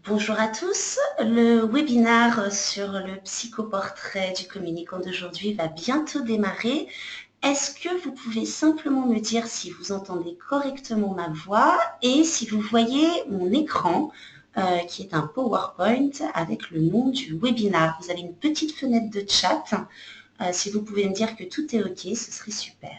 Bonjour à tous, le webinaire sur le psychoportrait du communicant d'aujourd'hui va bientôt démarrer. Est-ce que vous pouvez simplement me dire si vous entendez correctement ma voix et si vous voyez mon écran qui est un PowerPoint avec le nom du webinaire. Vous avez une petite fenêtre de chat. Si vous pouvez me dire que tout est OK, ce serait super.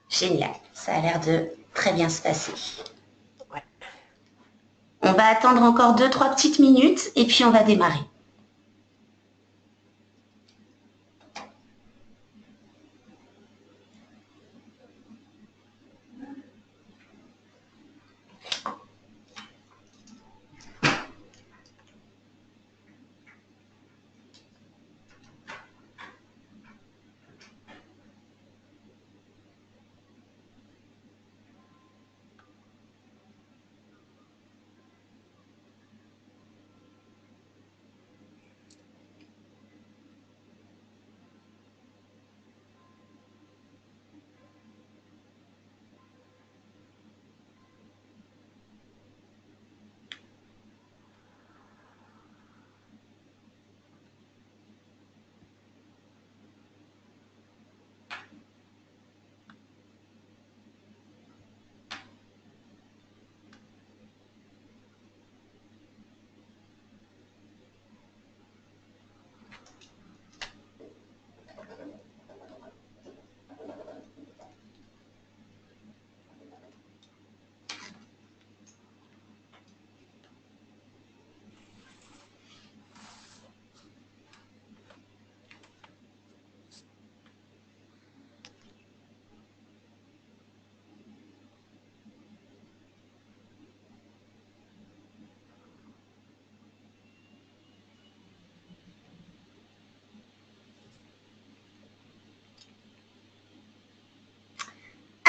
Génial, ça a l'air de très bien se passer. Ouais. On va attendre encore 2-3 petites minutes et puis on va démarrer.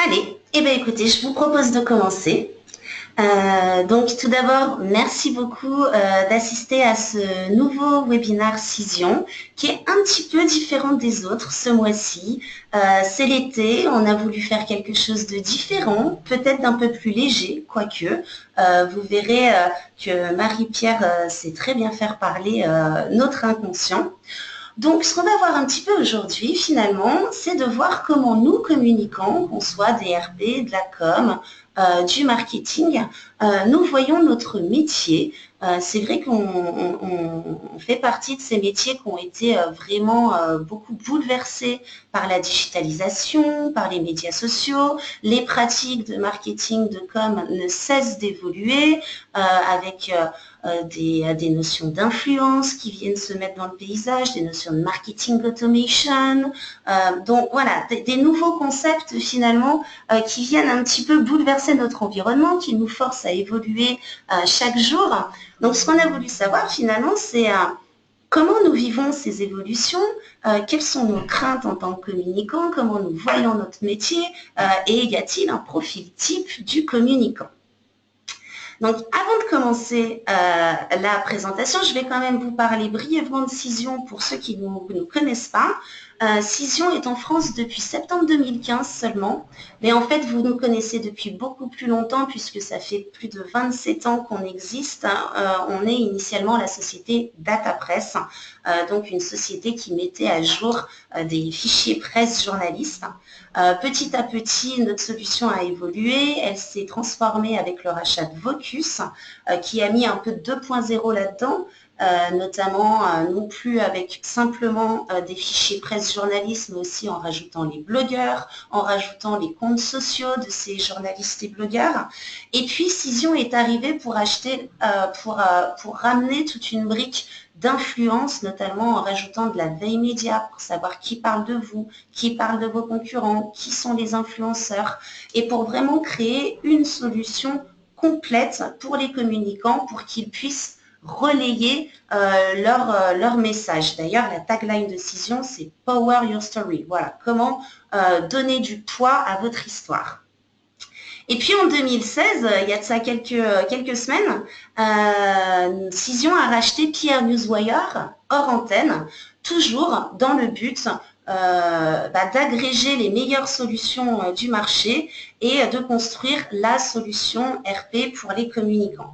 Allez, eh bien écoutez, je vous propose de commencer. Donc tout d'abord, merci beaucoup d'assister à ce nouveau webinaire Cision qui est un petit peu différent des autres ce mois-ci. C'est l'été, on a voulu faire quelque chose de différent, peut-être d'un peu plus léger, quoique. Vous verrez que Marie-Pierre sait très bien faire parler notre inconscient. Donc, ce qu'on va voir un petit peu aujourd'hui, finalement, c'est de voir comment nous, communicants, qu'on soit des RP, de la com, du marketing, nous voyons notre métier. C'est vrai qu'on fait partie de ces métiers qui ont été vraiment beaucoup bouleversés par la digitalisation, par les médias sociaux. Les pratiques de marketing, de com ne cessent d'évoluer avec des notions d'influence qui viennent se mettre dans le paysage, des notions de marketing automation. Donc voilà, des nouveaux concepts finalement qui viennent un petit peu bouleverser notre environnement, qui nous forcent à évoluer chaque jour. Donc ce qu'on a voulu savoir finalement, c'est comment nous vivons ces évolutions, quelles sont nos craintes en tant que communicants, comment nous voyons notre métier et y a-t-il un profil type du communicant. Donc, avant de commencer la présentation, je vais quand même vous parler brièvement de Cision pour ceux qui ne nous connaissent pas. Cision est en France depuis septembre 2015 seulement, mais en fait, vous nous connaissez depuis beaucoup plus longtemps puisque ça fait plus de 27 ans qu'on existe. On est initialement la société DataPress, donc une société qui mettait à jour des fichiers presse journalistes. Petit à petit, notre solution a évolué. Elle s'est transformée avec le rachat de Vocus, qui a mis un peu de 2.0 là-dedans, notamment non plus avec simplement des fichiers presse journalistes, mais aussi en rajoutant les blogueurs, en rajoutant les comptes sociaux de ces journalistes et blogueurs. Et puis, Cision est arrivé pour ramener toute une brique d'influence, notamment en rajoutant de la veille média pour savoir qui parle de vous, qui parle de vos concurrents, qui sont les influenceurs, et pour vraiment créer une solution complète pour les communicants pour qu'ils puissent relayer leur message. D'ailleurs, la tagline de Cision, c'est « Power your story ». Voilà, comment donner du poids à votre histoire. Et puis en 2016, il y a de ça quelques semaines, Cision a racheté PR Newswire hors antenne, toujours dans le but d'agréger les meilleures solutions du marché et de construire la solution RP pour les communicants.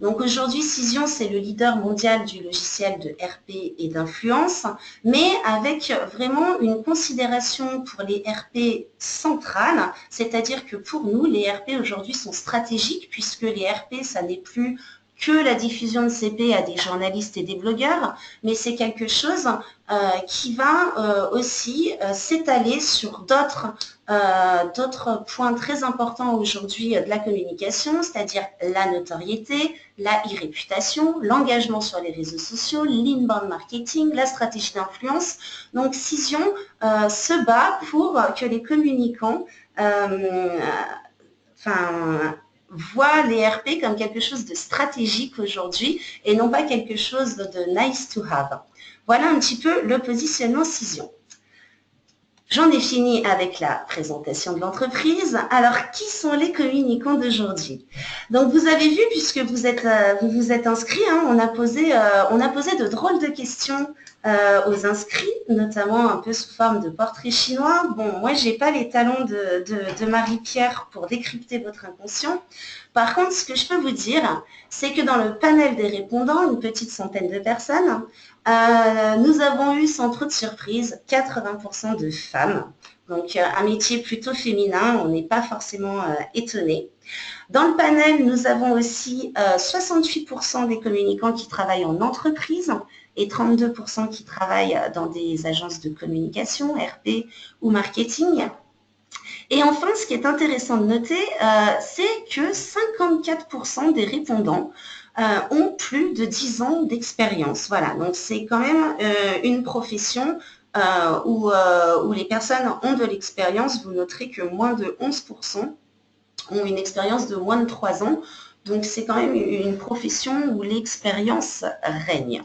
Donc aujourd'hui, Cision, c'est le leader mondial du logiciel de RP et d'influence, mais avec vraiment une considération pour les RP centrales, c'est-à-dire que pour nous, les RP aujourd'hui sont stratégiques puisque les RP, ça n'est plus que la diffusion de CP à des journalistes et des blogueurs, mais c'est quelque chose qui va aussi s'étaler sur d'autres points très importants aujourd'hui de la communication, c'est-à-dire la notoriété, la e-réputation, l'engagement sur les réseaux sociaux, l'inbound marketing, la stratégie d'influence. Donc Cision se bat pour que les communicants voient les RP comme quelque chose de stratégique aujourd'hui et non pas quelque chose de nice to have. Voilà un petit peu le positionnement Cision. J'en ai fini avec la présentation de l'entreprise. Alors, qui sont les communicants d'aujourd'hui? Donc, vous avez vu, puisque vous vous êtes inscrits, hein, on a posé de drôles de questions aux inscrits, notamment un peu sous forme de portrait chinois. Bon, moi, je n'ai pas les talents de Marie-Pierre pour décrypter votre inconscient. Par contre, ce que je peux vous dire, c'est que dans le panel des répondants, une petite centaine de personnes, nous avons eu sans trop de surprise 80% de femmes. Donc un métier plutôt féminin, on n'est pas forcément étonné. Dans le panel, nous avons aussi 68% des communicants qui travaillent en entreprise et 32% qui travaillent dans des agences de communication, RP ou marketing. Et enfin, ce qui est intéressant de noter, c'est que 54% des répondants ont plus de 10 ans d'expérience. Voilà, donc c'est quand même une profession où les personnes ont de l'expérience. Vous noterez que moins de 11% ont une expérience de moins de 3 ans. Donc c'est quand même une profession où l'expérience règne.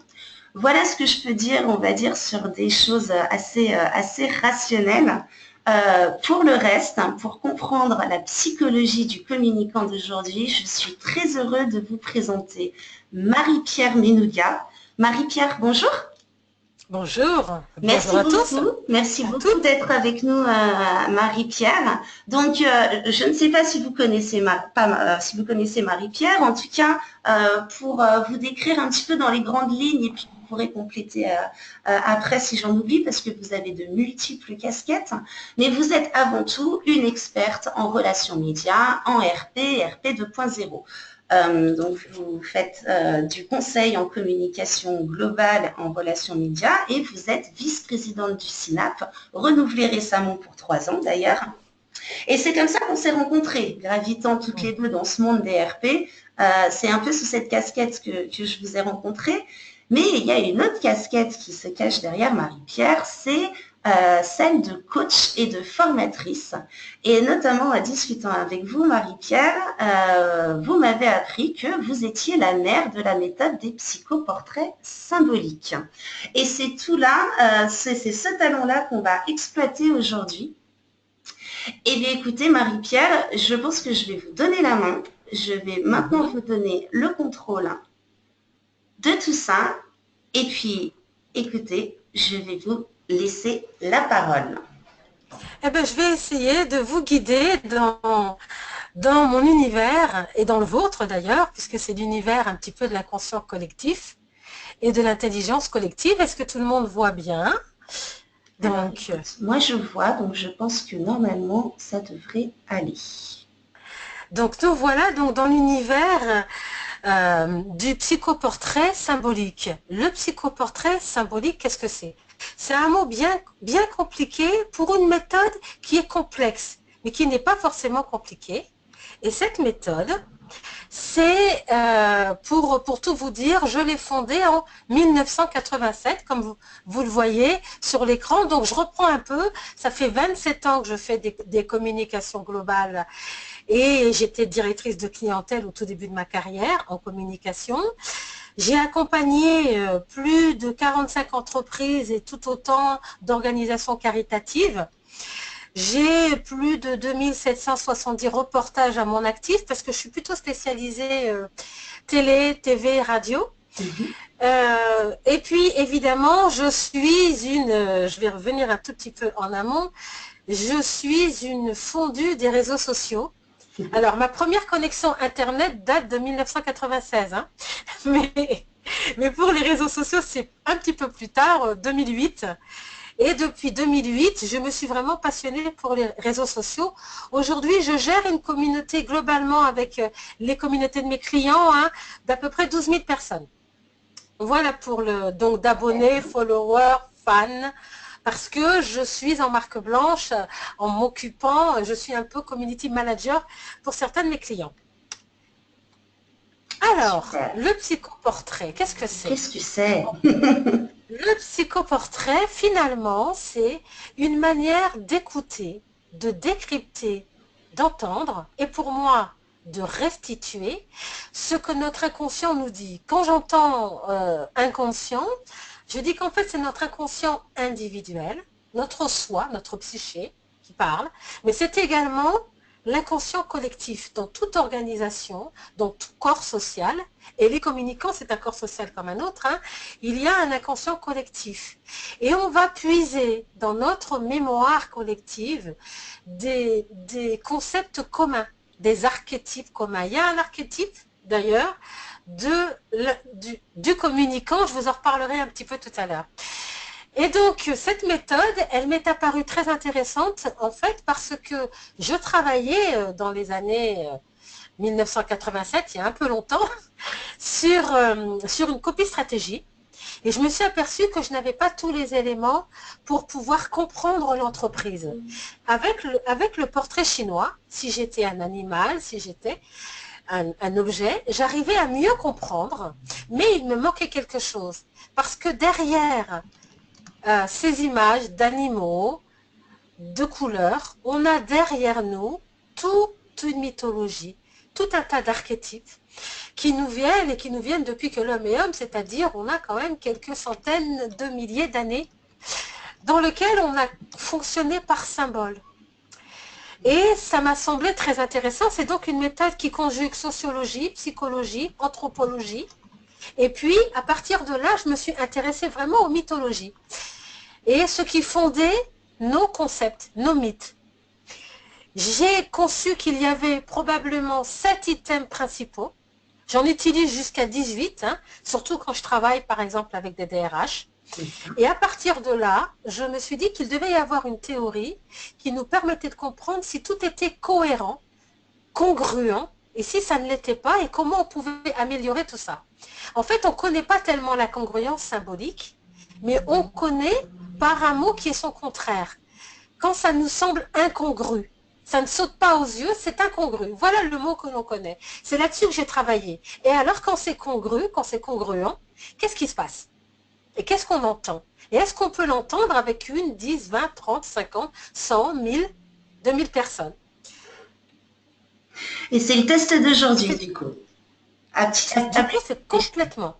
Voilà ce que je peux dire, on va dire, sur des choses assez rationnelles. Pour le reste, pour comprendre la psychologie du communicant d'aujourd'hui, je suis très heureuse de vous présenter Marie-Pierre Menouga. Marie-Pierre, bonjour. Bonjour. Merci Bonjour à tous. beaucoup. Merci beaucoup d'être avec nous, Marie-Pierre. Donc, je ne sais pas si vous connaissez si vous connaissez Marie-Pierre. En tout cas, pour vous décrire un petit peu dans les grandes lignes, et puis vous pourrez compléter après si j'en oublie, parce que vous avez de multiples casquettes. Mais vous êtes avant tout une experte en relations médias, en RP 2.0. Donc, vous faites du conseil en communication globale en relations médias et vous êtes vice-présidente du CINAP, renouvelée récemment pour 3 ans d'ailleurs. Et c'est comme ça qu'on s'est rencontrés, gravitant toutes les deux dans ce monde des RP. C'est un peu sous cette casquette que je vous ai rencontrés. Mais il y a une autre casquette qui se cache derrière Marie-Pierre, c'est celle de coach et de formatrice. Et notamment en discutant avec vous, Marie-Pierre, vous m'avez appris que vous étiez la mère de la méthode des psychoportraits symboliques. Et c'est tout là, c'est ce talent-là qu'on va exploiter aujourd'hui. Eh bien, écoutez, Marie-Pierre, je pense que je vais vous donner la main. Je vais maintenant vous donner le contrôle de tout ça. Et puis, écoutez, je vais vous laisser la parole. Eh bien, je vais essayer de vous guider dans mon univers et dans le vôtre d'ailleurs, puisque c'est l'univers un petit peu de l'inconscient collectif et de l'intelligence collective. Est-ce que tout le monde voit bien? Donc, alors, écoute, moi je vois, donc je pense que normalement ça devrait aller. Donc nous voilà donc dans l'univers du psychoportrait symbolique. Le psychoportrait symbolique, qu'est-ce que c'est? C'est un mot bien compliqué pour une méthode qui est complexe, mais qui n'est pas forcément compliquée. Et cette méthode, c'est, pour tout vous dire, je l'ai fondée en 1987, comme vous le voyez sur l'écran. Donc je reprends un peu, ça fait 27 ans que je fais des communications globales et j'étais directrice de clientèle au tout début de ma carrière en communication. J'ai accompagné plus de 45 entreprises et tout autant d'organisations caritatives. J'ai plus de 2770 reportages à mon actif parce que je suis plutôt spécialisée télé, TV, radio. Et Et puis, évidemment, je vais revenir un tout petit peu en amont, je suis une fondue des réseaux sociaux. Alors, ma première connexion Internet date de 1996, hein. Mais pour les réseaux sociaux, c'est un petit peu plus tard, 2008. Et depuis 2008, je me suis vraiment passionnée pour les réseaux sociaux. Aujourd'hui, je gère une communauté globalement avec les communautés de mes clients, hein, d'à peu près 12 000 personnes. Voilà pour le donc d'abonnés, followers, fans, parce que je suis en marque blanche, en m'occupant, je suis un peu community manager pour certains de mes clients. Alors, Super. le psychoportrait, qu'est-ce que c'est? Qu'est-ce que c'est? Le psychoportrait, finalement, c'est une manière d'écouter, de décrypter, d'entendre, et pour moi, de restituer ce que notre inconscient nous dit. Quand j'entends inconscient, je dis qu'en fait, c'est notre inconscient individuel, notre soi, notre psyché qui parle, mais c'est également l'inconscient collectif dans toute organisation, dans tout corps social, et les communicants, c'est un corps social comme un autre, hein, il y a un inconscient collectif. Et on va puiser dans notre mémoire collective des concepts communs, des archétypes communs. Il y a un archétype, d'ailleurs, du communicant, je vous en reparlerai un petit peu tout à l'heure. Et donc, cette méthode, elle m'est apparue très intéressante, en fait, parce que je travaillais dans les années 1987, il y a un peu longtemps, sur une copie stratégie. Et je me suis aperçue que je n'avais pas tous les éléments pour pouvoir comprendre l'entreprise. Avec le portrait chinois, si j'étais un animal, si j'étais un objet, j'arrivais à mieux comprendre, mais il me manquait quelque chose. Parce que derrière ces images d'animaux, de couleurs, on a derrière nous toute une mythologie, tout un tas d'archétypes qui nous viennent et qui nous viennent depuis que l'homme est homme, c'est-à-dire on a quand même quelques centaines de milliers d'années dans lesquelles on a fonctionné par symbole. Et ça m'a semblé très intéressant. C'est donc une méthode qui conjugue sociologie, psychologie, anthropologie. Et puis, à partir de là, je me suis intéressée vraiment aux mythologies. Et ce qui fondait nos concepts, nos mythes. J'ai conçu qu'il y avait probablement 7 items principaux. J'en utilise jusqu'à 18, hein, surtout quand je travaille par exemple avec des DRH. Et à partir de là, je me suis dit qu'il devait y avoir une théorie qui nous permettait de comprendre si tout était cohérent, congruent, et si ça ne l'était pas, et comment on pouvait améliorer tout ça. En fait, on ne connaît pas tellement la congruence symbolique, mais on connaît par un mot qui est son contraire. Quand ça nous semble incongru, ça ne saute pas aux yeux, c'est incongru. Voilà le mot que l'on connaît. C'est là-dessus que j'ai travaillé. Et alors, quand c'est congru, quand c'est congruent, qu'est-ce qui se passe? Et qu'est-ce qu'on entend? Et est-ce qu'on peut l'entendre avec 1, 10, 20, 30, 50, 100, 1000, 2000 personnes? Et c'est le test d'aujourd'hui, du coup. Du coup, c'est complètement.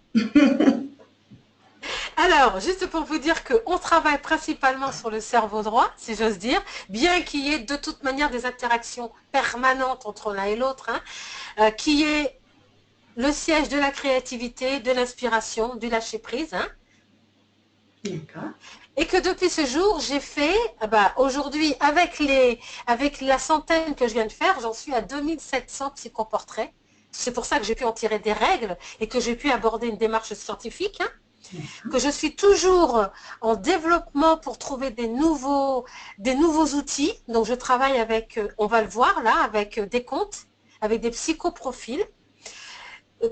Alors, juste pour vous dire qu'on travaille principalement sur le cerveau droit, si j'ose dire, bien qu'il y ait de toute manière des interactions permanentes entre l'un et l'autre, hein, qui est le siège de la créativité, de l'inspiration, du lâcher-prise. Hein. D'accord. Et que depuis ce jour, j'ai fait, aujourd'hui, avec la centaine que je viens de faire, j'en suis à 2700 psychoportraits. C'est pour ça que j'ai pu en tirer des règles et que j'ai pu aborder une démarche scientifique. Hein. Que je suis toujours en développement pour trouver des nouveaux outils. Donc je travaille avec, on va le voir là, avec des comptes, avec des psychoprofils,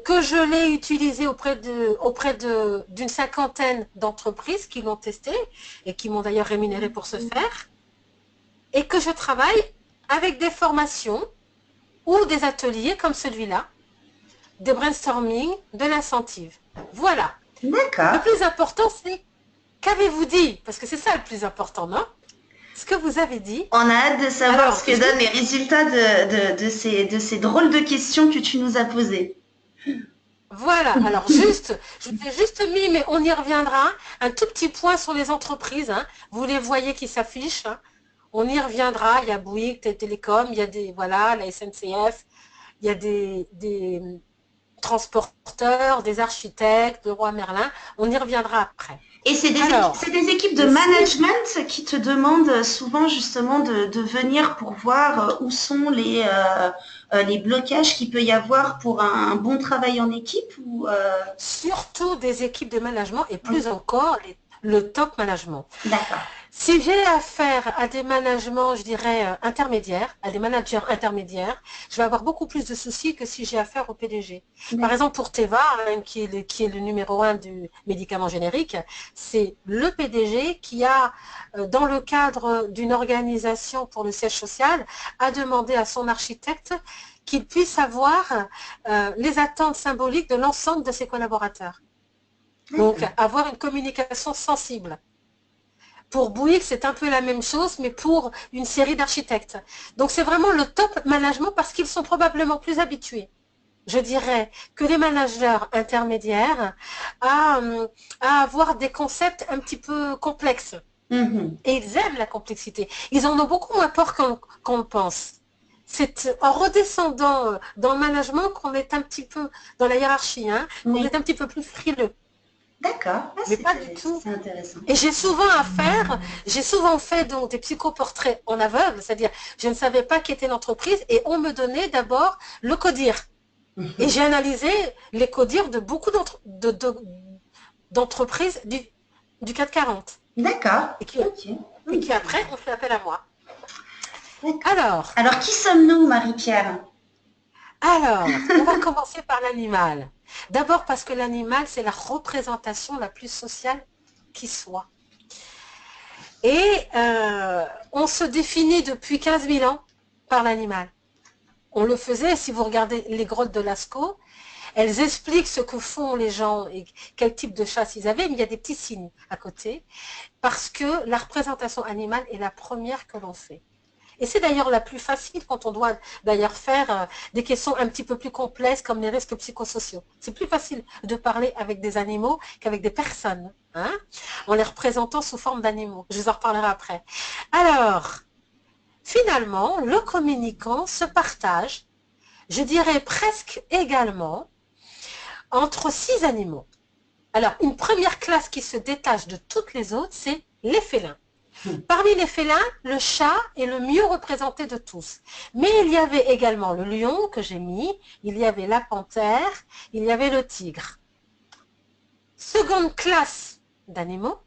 que je l'ai utilisé auprès d'une cinquantaine d'entreprises qui l'ont testé et qui m'ont d'ailleurs rémunéré pour ce faire. Et que je travaille avec des formations ou des ateliers comme celui-là, des brainstorming, de l'incentive. Voilà. D'accord. Le plus important, c'est qu'avez-vous dit? Parce que c'est ça le plus important, non? Ce que vous avez dit. On a hâte de savoir ce que donnent les résultats de ces drôles de questions que tu nous as posées. Voilà, alors juste, je vous ai juste mis, mais on y reviendra, un tout petit point sur les entreprises. Hein. Vous les voyez qui s'affichent. Hein. On y reviendra. Il y a Bouygues, Télécom, il y a la SNCF, il y a transporteurs, des architectes, le roi Merlin. On y reviendra après. Et c'est Alors, des équipes de management qui te demandent souvent justement de venir pour voir où sont les blocages qu'il peut y avoir pour un bon travail en équipe ou surtout des équipes de management et oui, plus encore le top management. d'accord. Si j'ai affaire à des managements, je dirais, intermédiaires, à des managers intermédiaires, je vais avoir beaucoup plus de soucis que si j'ai affaire au PDG. Par D'accord. exemple, pour Teva, hein, qui est le numéro 1 du médicament générique, c'est le PDG qui a, dans le cadre d'une organisation pour le siège social, a demandé à son architecte qu'il puisse avoir les attentes symboliques de l'ensemble de ses collaborateurs. Donc, D'accord. avoir une communication sensible. Pour Bouygues, c'est un peu la même chose, mais pour une série d'architectes. Donc, c'est vraiment le top management parce qu'ils sont probablement plus habitués, je dirais, que les managers intermédiaires à avoir des concepts un petit peu complexes. Mhm. Et ils aiment la complexité. Ils en ont beaucoup moins peur qu'on le pense. C'est en redescendant dans le management qu'on est un petit peu, dans la hiérarchie, hein, qu'on Oui, est un petit peu plus frileux. d'accord. Ah, Mais pas du tout. c'est intéressant. Et j'ai souvent fait donc des psychoportraits en aveugle, c'est-à-dire je ne savais pas qui était l'entreprise et on me donnait d'abord le CODIR. Et Mhm. j'ai analysé les CODIR de beaucoup d'entreprises du CAC 40 D'accord. et Ok. et Oui, qui après ont fait appel à moi. d'accord. Alors, Alors, qui sommes-nous, Marie-Pierre? on va commencer par l'animal. D'abord parce que l'animal, c'est la représentation la plus sociale qui soit. Et on se définit depuis 15 000 ans par l'animal. On le faisait, si vous regardez les grottes de Lascaux, elles expliquent ce que font les gens et quel type de chasse ils avaient, mais il y a des petits signes à côté, parce que la représentation animale est la première que l'on fait. Et c'est d'ailleurs la plus facile quand on doit d'ailleurs faire des questions un petit peu plus complexes comme les risques psychosociaux. C'est plus facile de parler avec des animaux qu'avec des personnes, hein, en les représentant sous forme d'animaux. Je vous en reparlerai après. Alors, finalement, le communicant se partage, je dirais presque également, entre 6 animaux. Alors, une première classe qui se détache de toutes les autres, c'est les félins. Parmi les félins, le chat est le mieux représenté de tous. Mais il y avait également le lion que j'ai mis, il y avait la panthère, il y avait le tigre. Seconde classe d'animaux,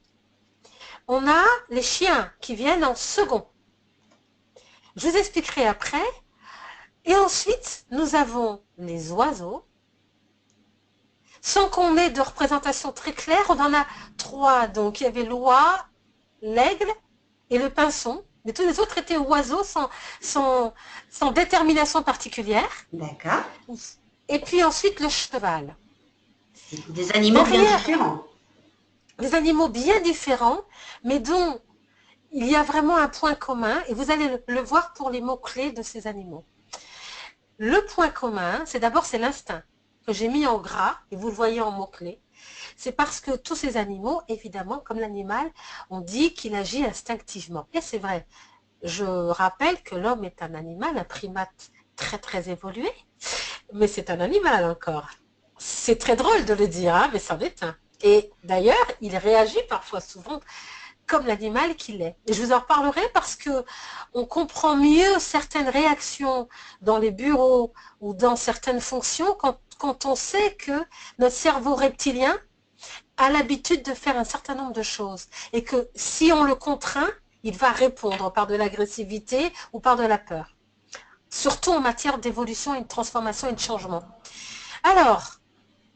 on a les chiens qui viennent en second. Je vous expliquerai après. Et ensuite, nous avons les oiseaux. Sans qu'on ait de représentation très claire, on en a 3. Donc, il y avait l'oie, l'aigle et le pinson. Mais tous les autres étaient oiseaux sans détermination particulière. D'accord. Et puis ensuite, le cheval. Des animaux bien Derrière, différents. des animaux bien différents, mais dont il y a vraiment un point commun, et vous allez le voir pour les mots-clés de ces animaux. Le point commun, c'est l'instinct, que j'ai mis en gras, et vous le voyez en mots-clés. C'est parce que tous ces animaux, évidemment, comme l'animal, on dit qu'il agit instinctivement. Et c'est vrai. Je rappelle que l'homme est un animal, un primate très très évolué, mais c'est un animal encore. C'est très drôle de le dire, hein, mais c'en est un. Et d'ailleurs, il réagit parfois souvent comme l'animal qu'il est. Et je vous en reparlerai parce que on comprend mieux certaines réactions dans les bureaux ou dans certaines fonctions quand on sait que notre cerveau reptilien a l'habitude de faire un certain nombre de choses et que si on le contraint, il va répondre par de l'agressivité ou par de la peur. Surtout en matière d'évolution et de transformation et de changement. Alors,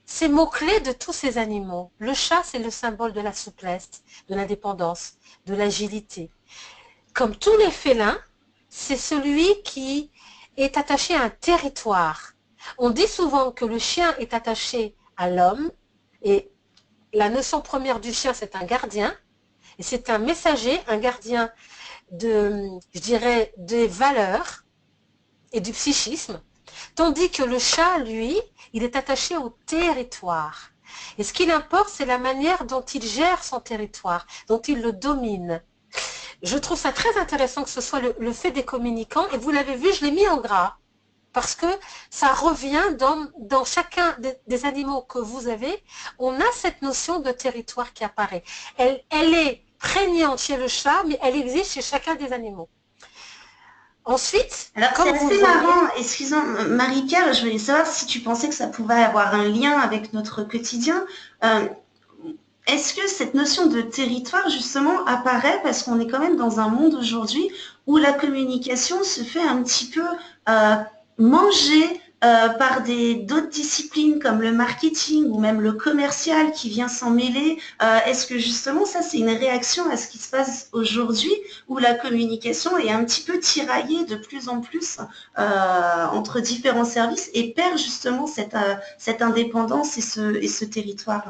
ces mots-clés de tous ces animaux. Le chat, c'est le symbole de la souplesse, de l'indépendance, de l'agilité. Comme tous les félins, c'est celui qui est attaché à un territoire. On dit souvent que le chien est attaché à l'homme et la notion première du chien, c'est un gardien et c'est un messager, un gardien je dirais, des valeurs et du psychisme. Tandis que le chat, lui, il est attaché au territoire. Et ce qui l'importe, c'est la manière dont il gère son territoire, dont il le domine. Je trouve ça très intéressant que ce soit le fait des communicants. Et vous l'avez vu, je l'ai mis en gras. parce que ça revient dans chacun des animaux que vous avez, on a cette notion de territoire qui apparaît. Elle est prégnante chez le chat, mais elle existe chez chacun des animaux. Ensuite, Alors, c'est comme vous assez le voyez, marrant. Excusons, Marie-Pierre, je voulais savoir si tu pensais que ça pouvait avoir un lien avec notre quotidien. Euh, Est-ce que cette notion de territoire, justement, apparaît parce qu'on est quand même dans un monde aujourd'hui où la communication se fait un petit peu euh, manger par d'autres disciplines comme le marketing ou même le commercial qui vient s'en mêler. Est-ce que justement ça c'est une réaction à ce qui se passe aujourd'hui où la communication est un petit peu tiraillée de plus en plus entre différents services et perd justement cette indépendance et ce territoire?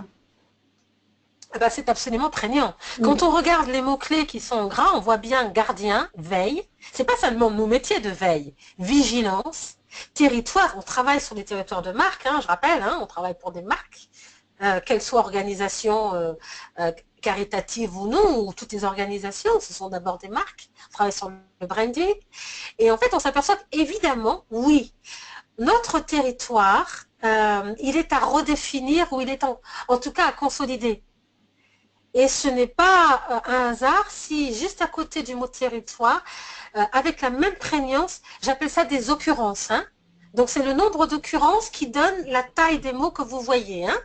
eh ben, c'est absolument prégnant. Quand Mm. on regarde les mots-clés qui sont en gras, on voit bien gardien, veille. C'est pas seulement nos métiers de veille. Vigilance, territoire. On travaille sur les territoires de marque, hein, je rappelle, hein, on travaille pour des marques, qu'elles soient organisations caritatives ou non, ou toutes les organisations, ce sont d'abord des marques. On travaille sur le branding. Et en fait, on s'aperçoit qu'évidemment, oui, notre territoire, il est à redéfinir ou il est en tout cas à consolider. Et ce n'est pas un hasard si juste à côté du mot territoire, avec la même prégnance, j'appelle ça des occurrences. Hein. Donc c'est le nombre d'occurrences qui donne la taille des mots que vous voyez. Hein.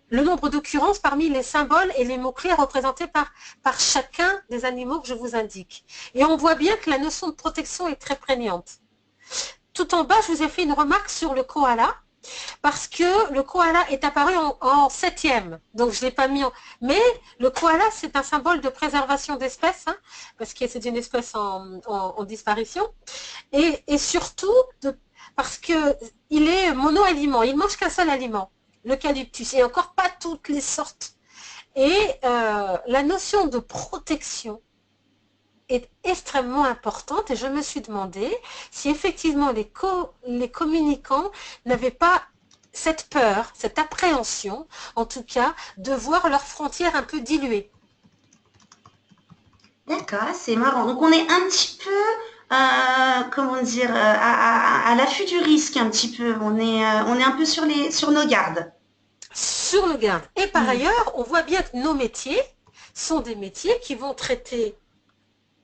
Le nombre d'occurrences parmi les symboles et les mots-clés représentés par chacun des animaux que je vous indique. Et on voit bien que la notion de protection est très prégnante. Tout en bas, je vous ai fait une remarque sur le koala. Parce que le koala est apparu en septième, donc je ne l'ai pas mis en... Mais le koala, c'est un symbole de préservation d'espèces, hein, parce que c'est une espèce en disparition, et surtout parce qu'il est mono-aliment, il ne mange qu'un seul aliment, l'eucalyptus, et encore pas toutes les sortes. Et la notion de protection est extrêmement importante et je me suis demandé si effectivement les communicants n'avaient pas cette peur, cette appréhension, en tout cas, de voir leurs frontières un peu diluées. D'accord, c'est marrant. Donc on est un petit peu, comment dire, à l'affût du risque un petit peu. On est un peu sur nos gardes. Sur le garde. Et par Mm. ailleurs, on voit bien que nos métiers sont des métiers qui vont traiter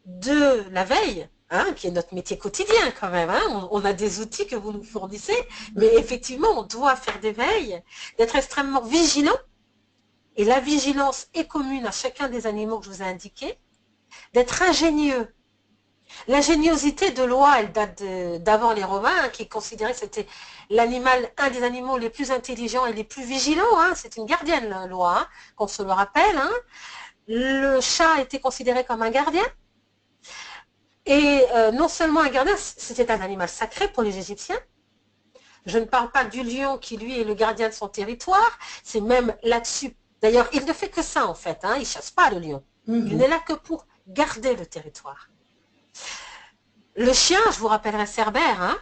de la veille, hein, qui est notre métier quotidien quand même. Hein. On a des outils que vous nous fournissez, mais effectivement, on doit faire des veilles, d'être extrêmement vigilant. Et la vigilance est commune à chacun des animaux que je vous ai indiqués, d'être ingénieux. L'ingéniosité de l'oie, elle date d'avant les Romains, hein, qui considéraient que c'était l'animal, un des animaux les plus intelligents et les plus vigilants. Hein. C'est une gardienne, l'oie, hein, qu'on se le rappelle. Hein. Le chat était considéré comme un gardien. Et non seulement un gardien, c'était un animal sacré pour les Égyptiens. Je ne parle pas du lion qui, lui, est le gardien de son territoire. C'est même là-dessus. D'ailleurs, il ne fait que ça, en fait. Hein. Il ne chasse pas le lion. Il Mhm. n'est là que pour garder le territoire. Le chien, je vous rappellerai Cerbère, hein.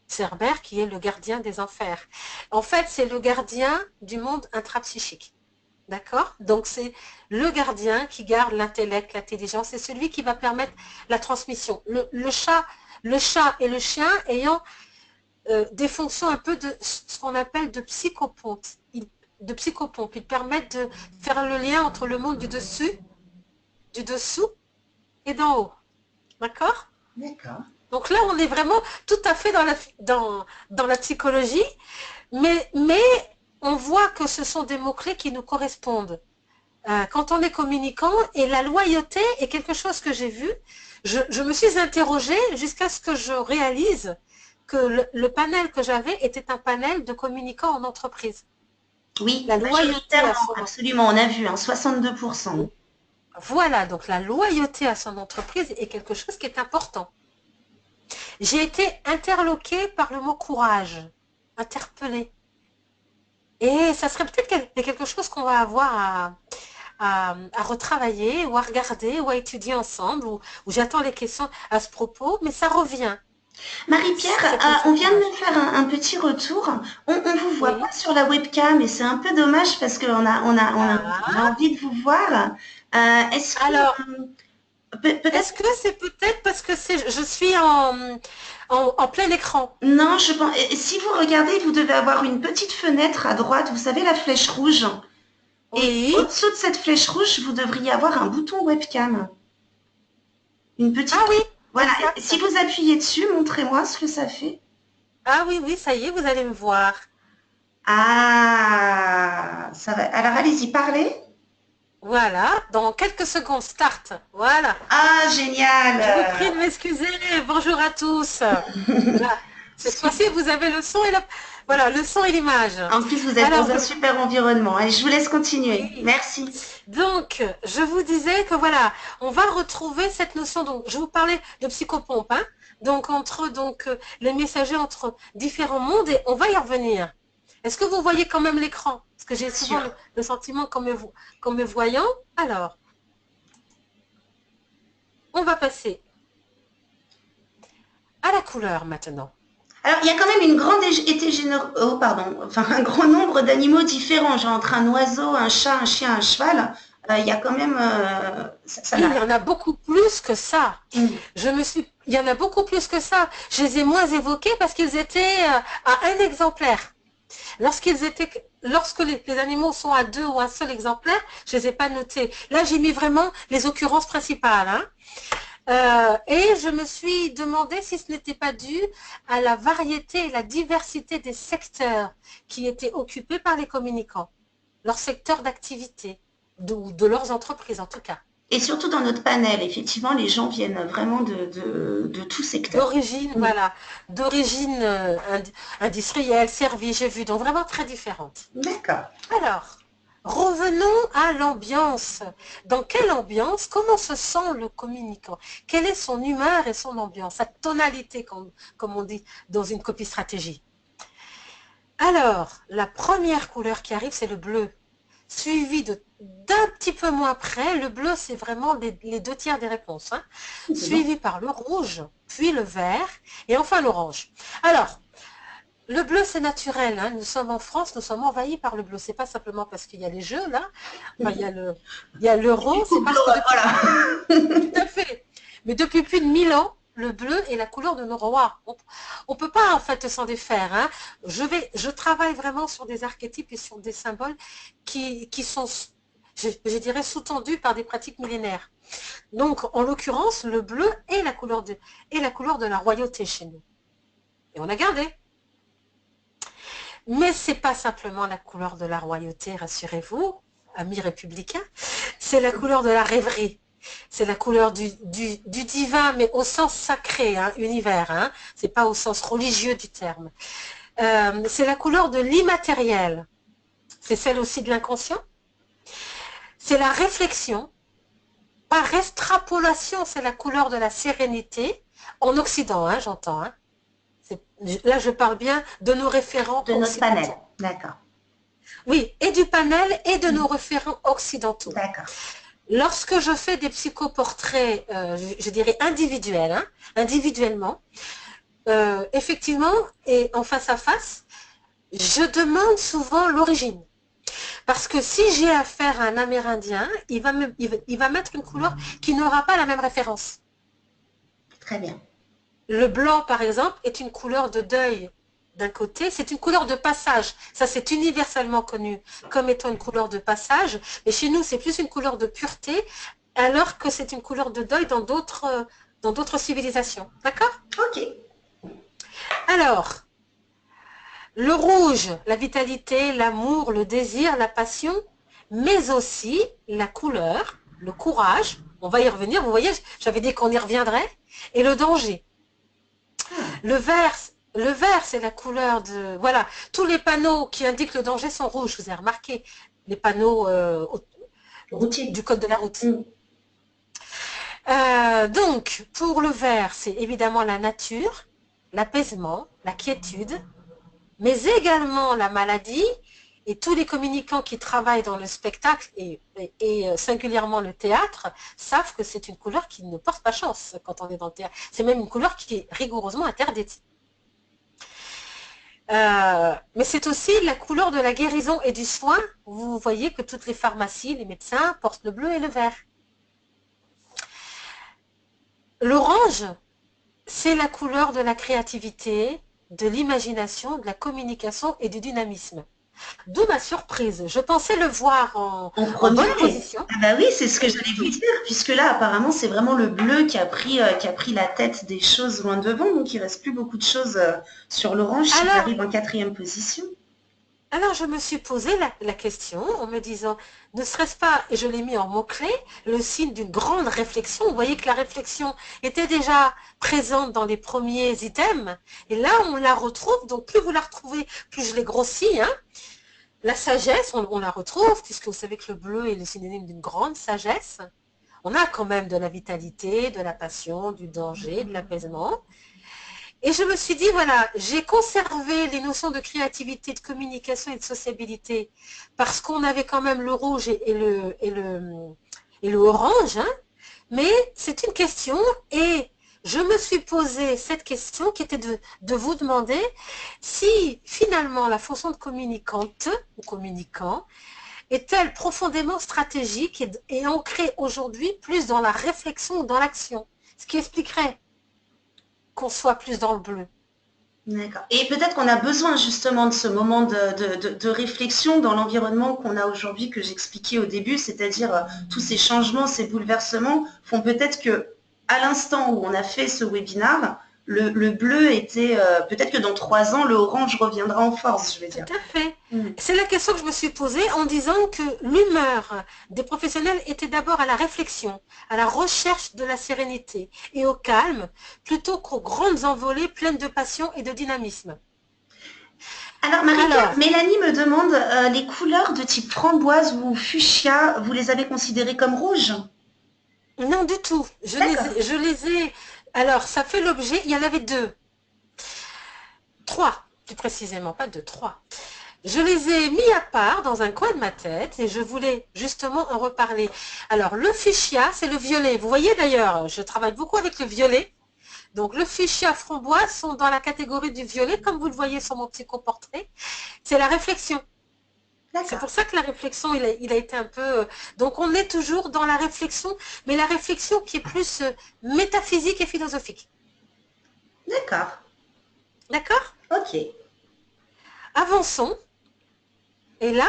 Cerbère qui est le gardien des enfers. En fait, c'est le gardien du monde intrapsychique. D'accord? Donc, c'est le gardien qui garde l'intellect, l'intelligence, c'est celui qui va permettre la transmission. Le chat et le chien ayant des fonctions un peu de ce qu'on appelle de psychopompe. Ils permettent de faire le lien entre le monde du dessous et d'en haut. D'accord? D'accord. Donc là, on est vraiment tout à fait dans la psychologie, mais on voit que ce sont des mots-clés qui nous correspondent. Quand on est communicant, et la loyauté est quelque chose que j'ai vu, je me suis interrogée jusqu'à ce que je réalise que le panel que j'avais était un panel de communicants en entreprise. Oui, La loyauté à majoritairement, son absolument. On a vu, hein, 62%. Voilà, donc la loyauté à son entreprise est quelque chose qui est important. J'ai été interloquée par le mot courage, interpellée. Et ça serait peut-être quelque chose qu'on va avoir à retravailler ou à regarder ou à étudier ensemble, ou j'attends les questions à ce propos, mais ça revient, Marie-Pierre, cette notion on de vient de courage. me faire un petit retour. On ne vous voit pas Oui. sur la webcam et c'est un peu dommage parce qu'on a Ah, envie de vous voir. Est-ce que alors, Peut-être. Est-ce que c'est peut-être parce que je suis en plein écran? Non, je pense. Et si vous regardez, vous devez avoir une petite fenêtre à droite, vous savez, la flèche rouge. Et Oui. au-dessous de cette flèche rouge, vous devriez avoir un bouton webcam. Une petite. Ah oui, Voilà. exact. Si vous appuyez dessus, montrez-moi ce que ça fait. Ah oui, oui, ça y est, vous allez me voir. Ah, ça va. Alors, allez-y, parlez. Voilà, dans quelques secondes, start. Voilà. Ah, Je vous prie génial. de m'excuser. Bonjour à tous. Là, cette fois-ci, Super. vous avez le son et voilà, le son et l'image. En plus, vous êtes Alors, dans un donc, super environnement. Allez, je vous laisse continuer. oui. Merci. Donc, je vous disais que voilà, on va retrouver cette notion. Donc, je vous parlais de psychopompe, hein. Donc, les messagers entre différents mondes, et on va y revenir. Est-ce que vous voyez quand même l'écran? Parce que j'ai Bien souvent sûr. le sentiment qu'en me voyant. Alors, on va passer à la couleur maintenant. Alors, il y a quand même une grande oh, pardon, enfin, un grand nombre d'animaux différents, genre entre un oiseau, un chat, un chien, un cheval. Il y a quand même, ça Il n'a. y en a beaucoup plus que ça. Mm. Il y en a beaucoup plus que ça. Je les ai moins évoqués parce qu'ils étaient à un exemplaire. Lorsque les animaux sont à deux ou un seul exemplaire, je ne les ai pas notés. Là, j'ai mis vraiment les occurrences principales, hein. Et je me suis demandé si ce n'était pas dû à la variété et la diversité des secteurs qui étaient occupés par les communicants, leur secteur d'activité, de leurs entreprises en tout cas. Et surtout dans notre panel, effectivement, les gens viennent vraiment de tout secteur. D'origine, Mm. voilà, d'origine industrielle, service, j'ai vu, donc vraiment très différentes. D'accord. Alors, revenons à l'ambiance. Dans quelle ambiance, comment se sent le communicant? Quelle est son humeur et son ambiance, sa tonalité, comme on dit dans une copie stratégie? Alors, la première couleur qui arrive, c'est le bleu, suivi d'un petit peu moins près. Le bleu, c'est vraiment les deux tiers des réponses, hein, C'est bon. suivi par le rouge, puis le vert, et enfin l'orange. Alors, le bleu, c'est naturel, hein. Nous sommes en France, nous sommes envahis par le bleu. C'est pas simplement parce qu'il y a les jeux, là. Enfin, il y a l'euro, Du c'est couple, parce que depuis, voilà. tout à fait. Mais depuis plus de 1000 ans, le bleu est la couleur de nos rois. On peut pas, en fait, s'en défaire, hein. Je travaille vraiment sur des archétypes et sur des symboles qui sont, je dirais, sous-tendus par des pratiques millénaires. Donc, en l'occurrence, le bleu est la couleur de la royauté chez nous. Et on a gardé. Mais ce n'est pas simplement la couleur de la royauté, rassurez-vous, amis républicains, c'est la couleur de la rêverie. C'est la couleur du divin, mais au sens sacré, hein, univers, hein, c'est pas au sens religieux du terme. C'est la couleur de l'immatériel. C'est celle aussi de l'inconscient. C'est la réflexion. Par extrapolation, c'est la couleur de la sérénité. En Occident, hein, j'entends. Hein. Là, je parle bien de nos référents De notre panel. occidentaux. D'accord. Oui, et du panel et de nos référents occidentaux. D'accord. Lorsque je fais des psychoportraits, je dirais individuels, hein, individuellement, effectivement, et en face à face, je demande souvent l'origine. Parce que si j'ai affaire à un Amérindien, il va mettre une couleur qui n'aura pas la même référence. Très bien. Le blanc, par exemple, est une couleur de deuil. D'un côté, c'est une couleur de passage. Ça, c'est universellement connu comme étant une couleur de passage. Mais chez nous, c'est plus une couleur de pureté, alors que c'est une couleur de deuil dans d'autres civilisations. D'accord? Ok. Alors, le rouge, la vitalité, l'amour, le désir, la passion, mais aussi la couleur, le courage. On va y revenir. Vous voyez, j'avais dit qu'on y reviendrait. Et le danger. Le vert, c'est la couleur de... Voilà, tous les panneaux qui indiquent le danger sont rouges, vous avez remarqué, les panneaux Routier. du code de la route. Mm. Donc, pour le vert, c'est évidemment la nature, l'apaisement, la quiétude, mais également la maladie, et tous les communicants qui travaillent dans le spectacle et singulièrement le théâtre savent que c'est une couleur qui ne porte pas chance quand on est dans le théâtre. C'est même une couleur qui est rigoureusement interdite. Mais c'est aussi la couleur de la guérison et du soin. Vous voyez que toutes les pharmacies, les médecins portent le bleu et le vert. L'orange, c'est la couleur de la créativité, de l'imagination, de la communication et du dynamisme. D'où ma surprise. Je pensais le voir En en bonne premier. position. Ah bah oui, c'est ce que Et j'allais du vous tout. dire, puisque là, apparemment, c'est vraiment le bleu qui a pris la tête des choses loin devant, donc il reste plus beaucoup de choses sur l'orange s'il Alors, arrive en quatrième position. alors je me suis posé la question en me disant, ne serait-ce pas, et je l'ai mis en mots-clés, le signe d'une grande réflexion. Vous voyez que la réflexion était déjà présente dans les premiers items, et là on la retrouve, donc plus vous la retrouvez, plus je l'ai grossi, hein. La sagesse, on la retrouve, puisque vous savez que le bleu est le synonyme d'une grande sagesse. On a quand même de la vitalité, de la passion, du danger, de l'apaisement. Et je me suis dit, voilà, j'ai conservé les notions de créativité, de communication et de sociabilité parce qu'on avait quand même le rouge et le orange, hein, mais c'est une question et je me suis posé cette question qui était de vous demander si finalement la fonction de communicante ou communicant est-elle profondément stratégique et ancrée aujourd'hui plus dans la réflexion ou dans l'action, ce qui expliquerait qu'on soit plus dans le bleu. D'accord. Et peut-être qu'on a besoin justement de ce moment de réflexion dans l'environnement qu'on a aujourd'hui, que j'expliquais au début, c'est-à-dire tous ces changements, ces bouleversements font peut-être que, à l'instant où on a fait ce webinar, le bleu était, peut-être que dans 3 ans, le orange reviendra en force, je vais Tout dire. à fait. Mm. C'est la question que je me suis posée en disant que l'humeur des professionnels était d'abord à la réflexion, à la recherche de la sérénité et au calme, plutôt qu'aux grandes envolées pleines de passion et de dynamisme. Alors, Marika, Alors, Mélanie me demande, les couleurs de type framboise ou fuchsia, vous les avez considérées comme rouges? non du tout. Je D'accord. les, je les ai. Alors, ça fait l'objet. Il y en avait deux, trois, plus précisément, pas deux, trois. Je les ai mis à part dans un coin de ma tête et je voulais justement en reparler. Alors, le fuchsia, c'est le violet. Vous voyez d'ailleurs, je travaille beaucoup avec le violet. Donc, le fuchsia framboise sont dans la catégorie du violet, comme vous le voyez sur mon psychoportrait. C'est la réflexion. C'est D'accord. pour ça que la réflexion, il a été un peu... Donc, on est toujours dans la réflexion, mais la réflexion qui est plus métaphysique et philosophique. D'accord. D'accord? Ok. Avançons. Et là,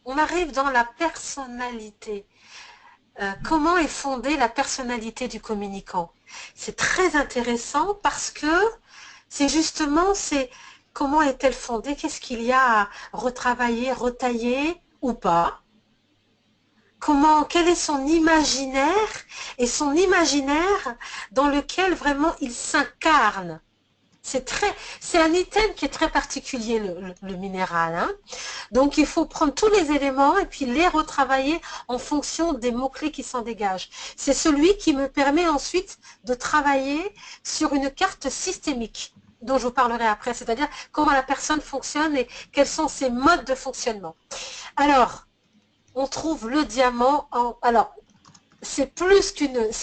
on arrive dans la personnalité. Comment est fondée la personnalité du communicant? C'est très intéressant parce que c'est justement, c'est comment est-elle fondée? Qu'est-ce qu'il y a à retravailler, retailler ou pas? Quel est son imaginaire et son imaginaire dans lequel vraiment il s'incarne? C'est un item qui est très particulier, le minéral, hein. Donc, il faut prendre tous les éléments et puis les retravailler en fonction des mots-clés qui s'en dégagent. C'est celui qui me permet ensuite de travailler sur une carte systémique dont je vous parlerai après, c'est-à-dire comment la personne fonctionne et quels sont ses modes de fonctionnement. Alors, on trouve le diamant alors, c'est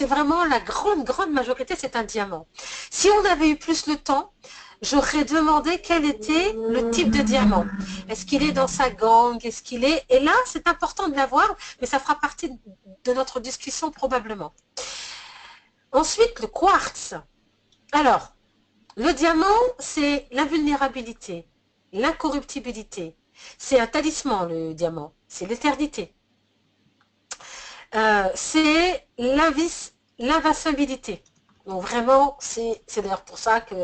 vraiment la grande, grande majorité, c'est un diamant. Si on avait eu plus le temps, j'aurais demandé quel était le type de diamant. Est-ce qu'il est dans sa gangue? Est-ce qu'il est... Et là, c'est important de l'avoir, mais ça fera partie de notre discussion probablement. Ensuite, le quartz. Alors, le diamant, c'est l'invulnérabilité, l'incorruptibilité. C'est un talisman, le diamant. C'est l'éternité. C'est l'invincibilité. Donc vraiment, c'est d'ailleurs pour ça que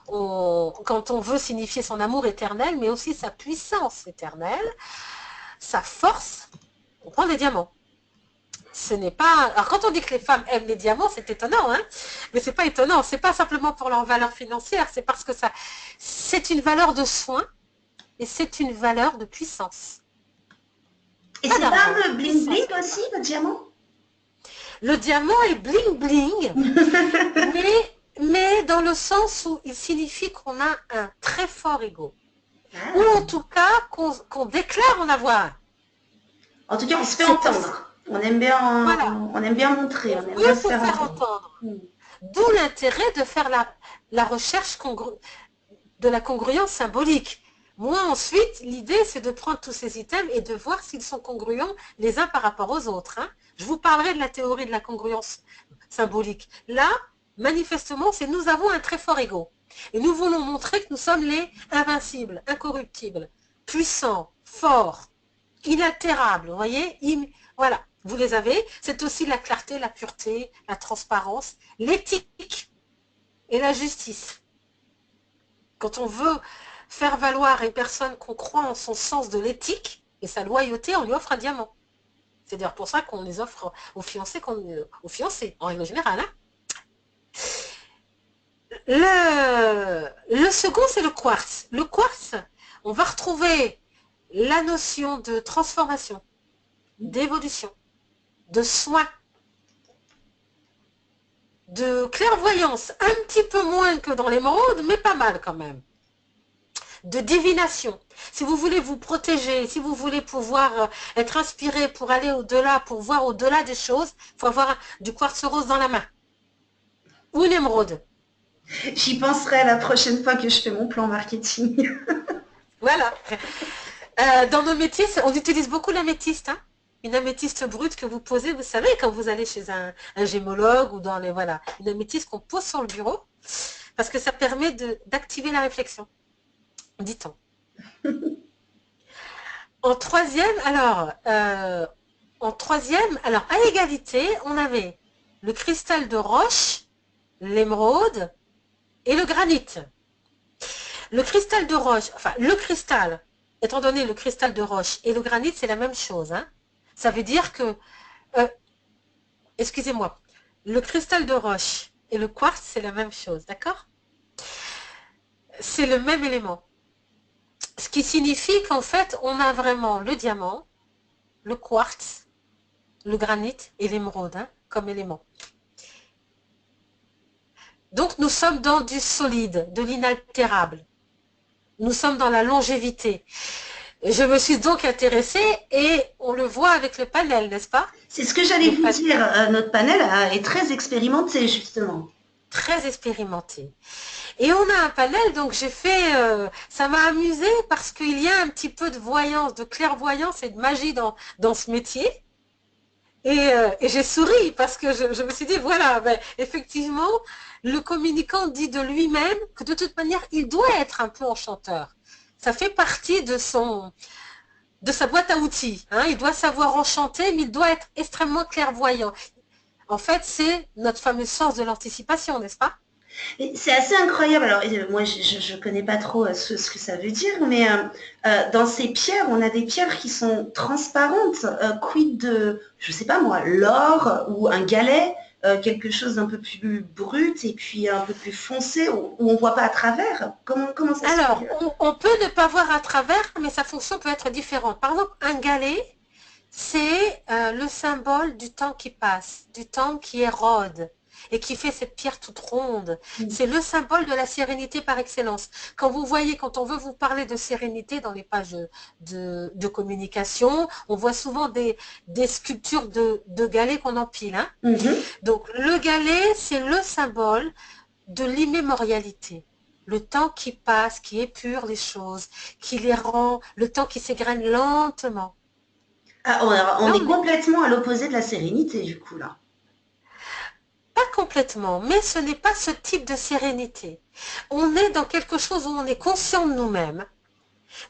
quand on veut signifier son amour éternel, mais aussi sa puissance éternelle, sa force, on prend des diamants. Ce n'est pas. Alors quand on dit que les femmes aiment les diamants, c'est étonnant, hein. Mais c'est pas étonnant. C'est pas simplement pour leur valeur financière, c'est parce que c'est une valeur de soin et c'est une valeur de puissance. Et Pas c'est pas un d'argent, peu bling puissance. bling aussi, le diamant? Le diamant est bling bling, mais dans le sens où il signifie qu'on a un très fort ego. Ou Ah. en tout cas qu'on déclare en avoir un. En tout cas, on se fait C'est pour entendre. voilà, On aime bien montrer, on aime bien veut se se faire faire entendre. entendre. Mm. D'où l'intérêt de faire la recherche de la congruence symbolique. Moi, ensuite, l'idée, c'est de prendre tous ces items et de voir s'ils sont congruents les uns par rapport aux autres. Hein. Je vous parlerai de la théorie de la congruence symbolique. Là, manifestement, c'est nous avons un très fort ego. Et nous voulons montrer que nous sommes les invincibles, incorruptibles, puissants, forts, inaltérables. Vous voyez? Voilà, vous les avez. C'est aussi la clarté, la pureté, la transparence, l'éthique et la justice. Quand on veut faire valoir une personne qu'on croit en son sens de l'éthique et sa loyauté, on lui offre un diamant. C'est d'ailleurs pour ça qu'on les offre aux fiancés, en règle générale. Hein. Le second, c'est le quartz. Le quartz, on va retrouver la notion de transformation, d'évolution, de soin, de clairvoyance, un petit peu moins que dans l'émeraude, mais pas mal quand même. De divination. Si vous voulez vous protéger, si vous voulez pouvoir être inspiré pour aller au-delà, pour voir au-delà des choses, il faut avoir du quartz rose dans la main. Ou une émeraude. J'y penserai la prochaine fois que je fais mon plan marketing. Voilà. Dans nos métiers, on utilise beaucoup l'améthyste. Hein, une améthyste brute que vous posez, vous savez, quand vous allez chez un gémologue ou dans les... Voilà, une améthyste qu'on pose sur le bureau, parce que ça permet d'activer la réflexion. Dit-on. En troisième, alors, à égalité, on avait le cristal de roche, l'émeraude et le granit. Le cristal de roche, enfin, le cristal, étant donné le cristal de roche et le granit, c'est la même chose. Hein. Ça veut dire que, excusez-moi, le cristal de roche et le quartz, c'est la même chose, d'accord? C'est le même élément. Ce qui signifie qu'en fait, on a vraiment le diamant, le quartz, le granit et l'émeraude hein, comme élément. Donc, nous sommes dans du solide, de l'inaltérable. Nous sommes dans la longévité. Je me suis donc intéressée et on le voit avec le panel, n'est-ce pas? C'est ce que j'allais vous dire. Notre panel est très expérimenté, justement. Très expérimenté. Et on a un panel, donc j'ai fait, ça m'a amusé parce qu'il y a un petit peu de voyance, de clairvoyance et de magie dans ce métier. Et j'ai souri parce que je me suis dit, voilà, ben, effectivement, le communicant dit de lui-même que de toute manière, il doit être un peu enchanteur. Ça fait partie de sa boîte à outils. Hein. Il doit savoir enchanter, mais il doit être extrêmement clairvoyant. En fait, c'est notre fameux sens de l'anticipation, n'est-ce pas? C'est assez incroyable. Alors, moi, je ne connais pas trop ce que ça veut dire, mais dans ces pierres, on a des pierres qui sont transparentes. Quid de, je ne sais pas moi, l'or ou un galet, quelque chose d'un peu plus brut et puis un peu plus foncé, où on ne voit pas à travers. Comment ça se fait? Alors, on peut ne pas voir à travers, mais sa fonction peut être différente. Par exemple, un galet, c'est le symbole du temps qui passe, du temps qui érode et qui fait cette pierre toute ronde. C'est le symbole de la sérénité par excellence. Quand vous voyez, quand on veut vous parler de sérénité dans les pages de communication, on voit souvent des sculptures de galets qu'on empile. Hein. Donc, le galet, c'est le symbole de l'immémorialité. Le temps qui passe, qui épure les choses, qui les rend, le temps qui s'égrène lentement. Ah, on est complètement à l'opposé de la sérénité, du coup, là. Pas complètement, mais ce n'est pas ce type de sérénité. On est dans quelque chose où on est conscient de nous-mêmes,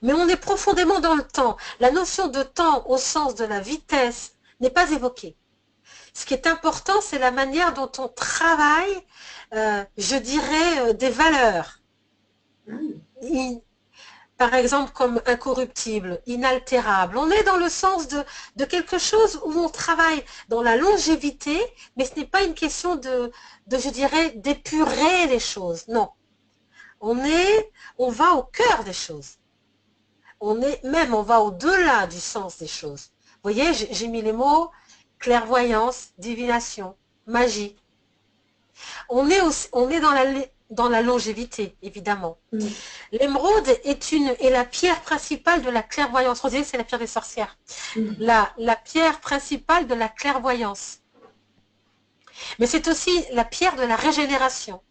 mais on est profondément dans le temps. La notion de temps au sens de la vitesse n'est pas évoquée. Ce qui est important, c'est la manière dont on travaille, je dirais, des valeurs. Par exemple, comme incorruptible, inaltérable. On est dans le sens de quelque chose où on travaille dans la longévité, mais ce n'est pas une question je dirais, d'épurer les choses. Non. On va au cœur des choses. On va au-delà du sens des choses. Vous voyez, j'ai mis les mots clairvoyance, divination, magie. On est dans la longévité, évidemment. L'émeraude est la pierre principale de la clairvoyance. On dirait que c'est la pierre des sorcières. La pierre principale de la clairvoyance. Mais c'est aussi la pierre de la régénération.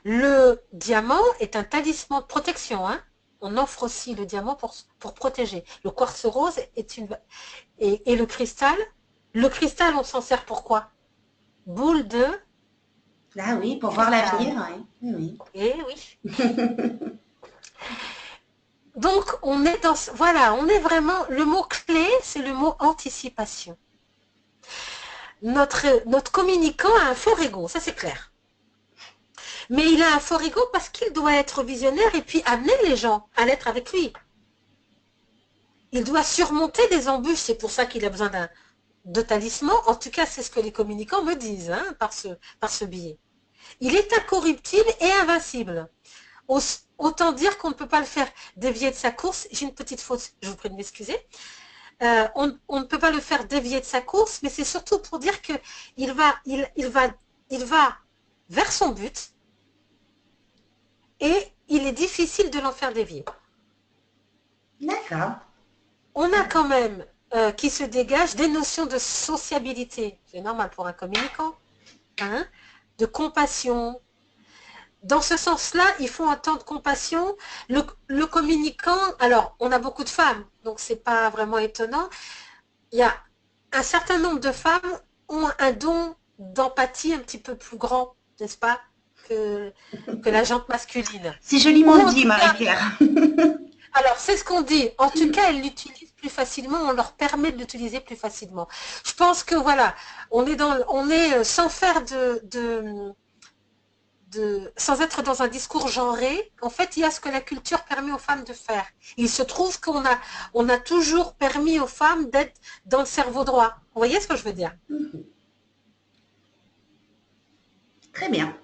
Le diamant est un talisman de protection. Hein. on offre aussi le diamant pour protéger. Le quartz rose et le cristal, on s'en sert pour quoi? Boule de Ah oui, pour voir cristal. l'avenir, oui. Eh oui. Donc, on est voilà, on est vraiment, le mot-clé, c'est le mot anticipation. Notre communicant a un fort ego, ça c'est clair. Mais il a un fort ego parce qu'il doit être visionnaire et puis amener les gens à l'être avec lui. Il doit surmonter des embûches, c'est pour ça qu'il a besoin de talisman. En tout cas, c'est ce que les communicants me disent hein, par ce biais. Il est incorruptible et invincible. Autant dire qu'on ne peut pas le faire dévier de sa course. J'ai une petite faute, je vous prie de m'excuser. On ne peut pas le faire dévier de sa course, mais c'est surtout pour dire qu'il va vers son but et il est difficile de l'en faire dévier. D'accord. On a quand même qui se dégage des notions de sociabilité, c'est normal pour un communicant, hein, de compassion. Dans ce sens-là, il faut un temps de compassion. Le communicant, alors on a beaucoup de femmes, donc c'est pas vraiment étonnant. Il y a un certain nombre de femmes ont un don d'empathie un petit peu plus grand, n'est-ce pas, que la jante masculine. C'est joliment dit, Marie-Pierre. Alors, c'est ce qu'on dit. En tout cas, elles l'utilisent plus facilement, on leur permet de l'utiliser plus facilement. Je pense que voilà, on est sans faire sans être dans un discours genré, en fait, il y a ce que la culture permet aux femmes de faire. Il se trouve on a toujours permis aux femmes d'être dans le cerveau droit. Vous voyez ce que je veux dire? Très bien.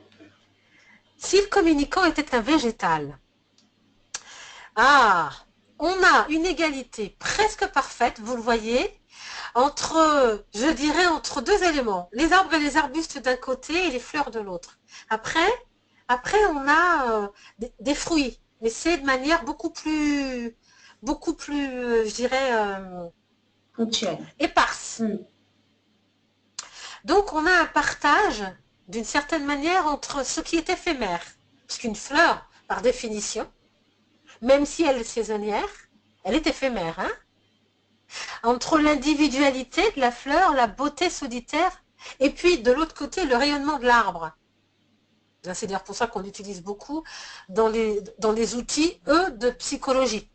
Si le communicant était un végétal, on a une égalité presque parfaite, vous le voyez, je dirais, entre deux éléments, les arbres et les arbustes d'un côté et les fleurs de l'autre. Après, on a des fruits, mais c'est de manière beaucoup plus, je dirais, éparse. Donc, on a un partage, d'une certaine manière, entre ce qui est éphémère, parce qu'une fleur, par définition, même si elle est saisonnière, elle est éphémère, hein? Entre l'individualité de la fleur, la beauté solitaire, et puis de l'autre côté, le rayonnement de l'arbre. C'est d'ailleurs pour ça qu'on l'utilise beaucoup dans les outils, de psychologie.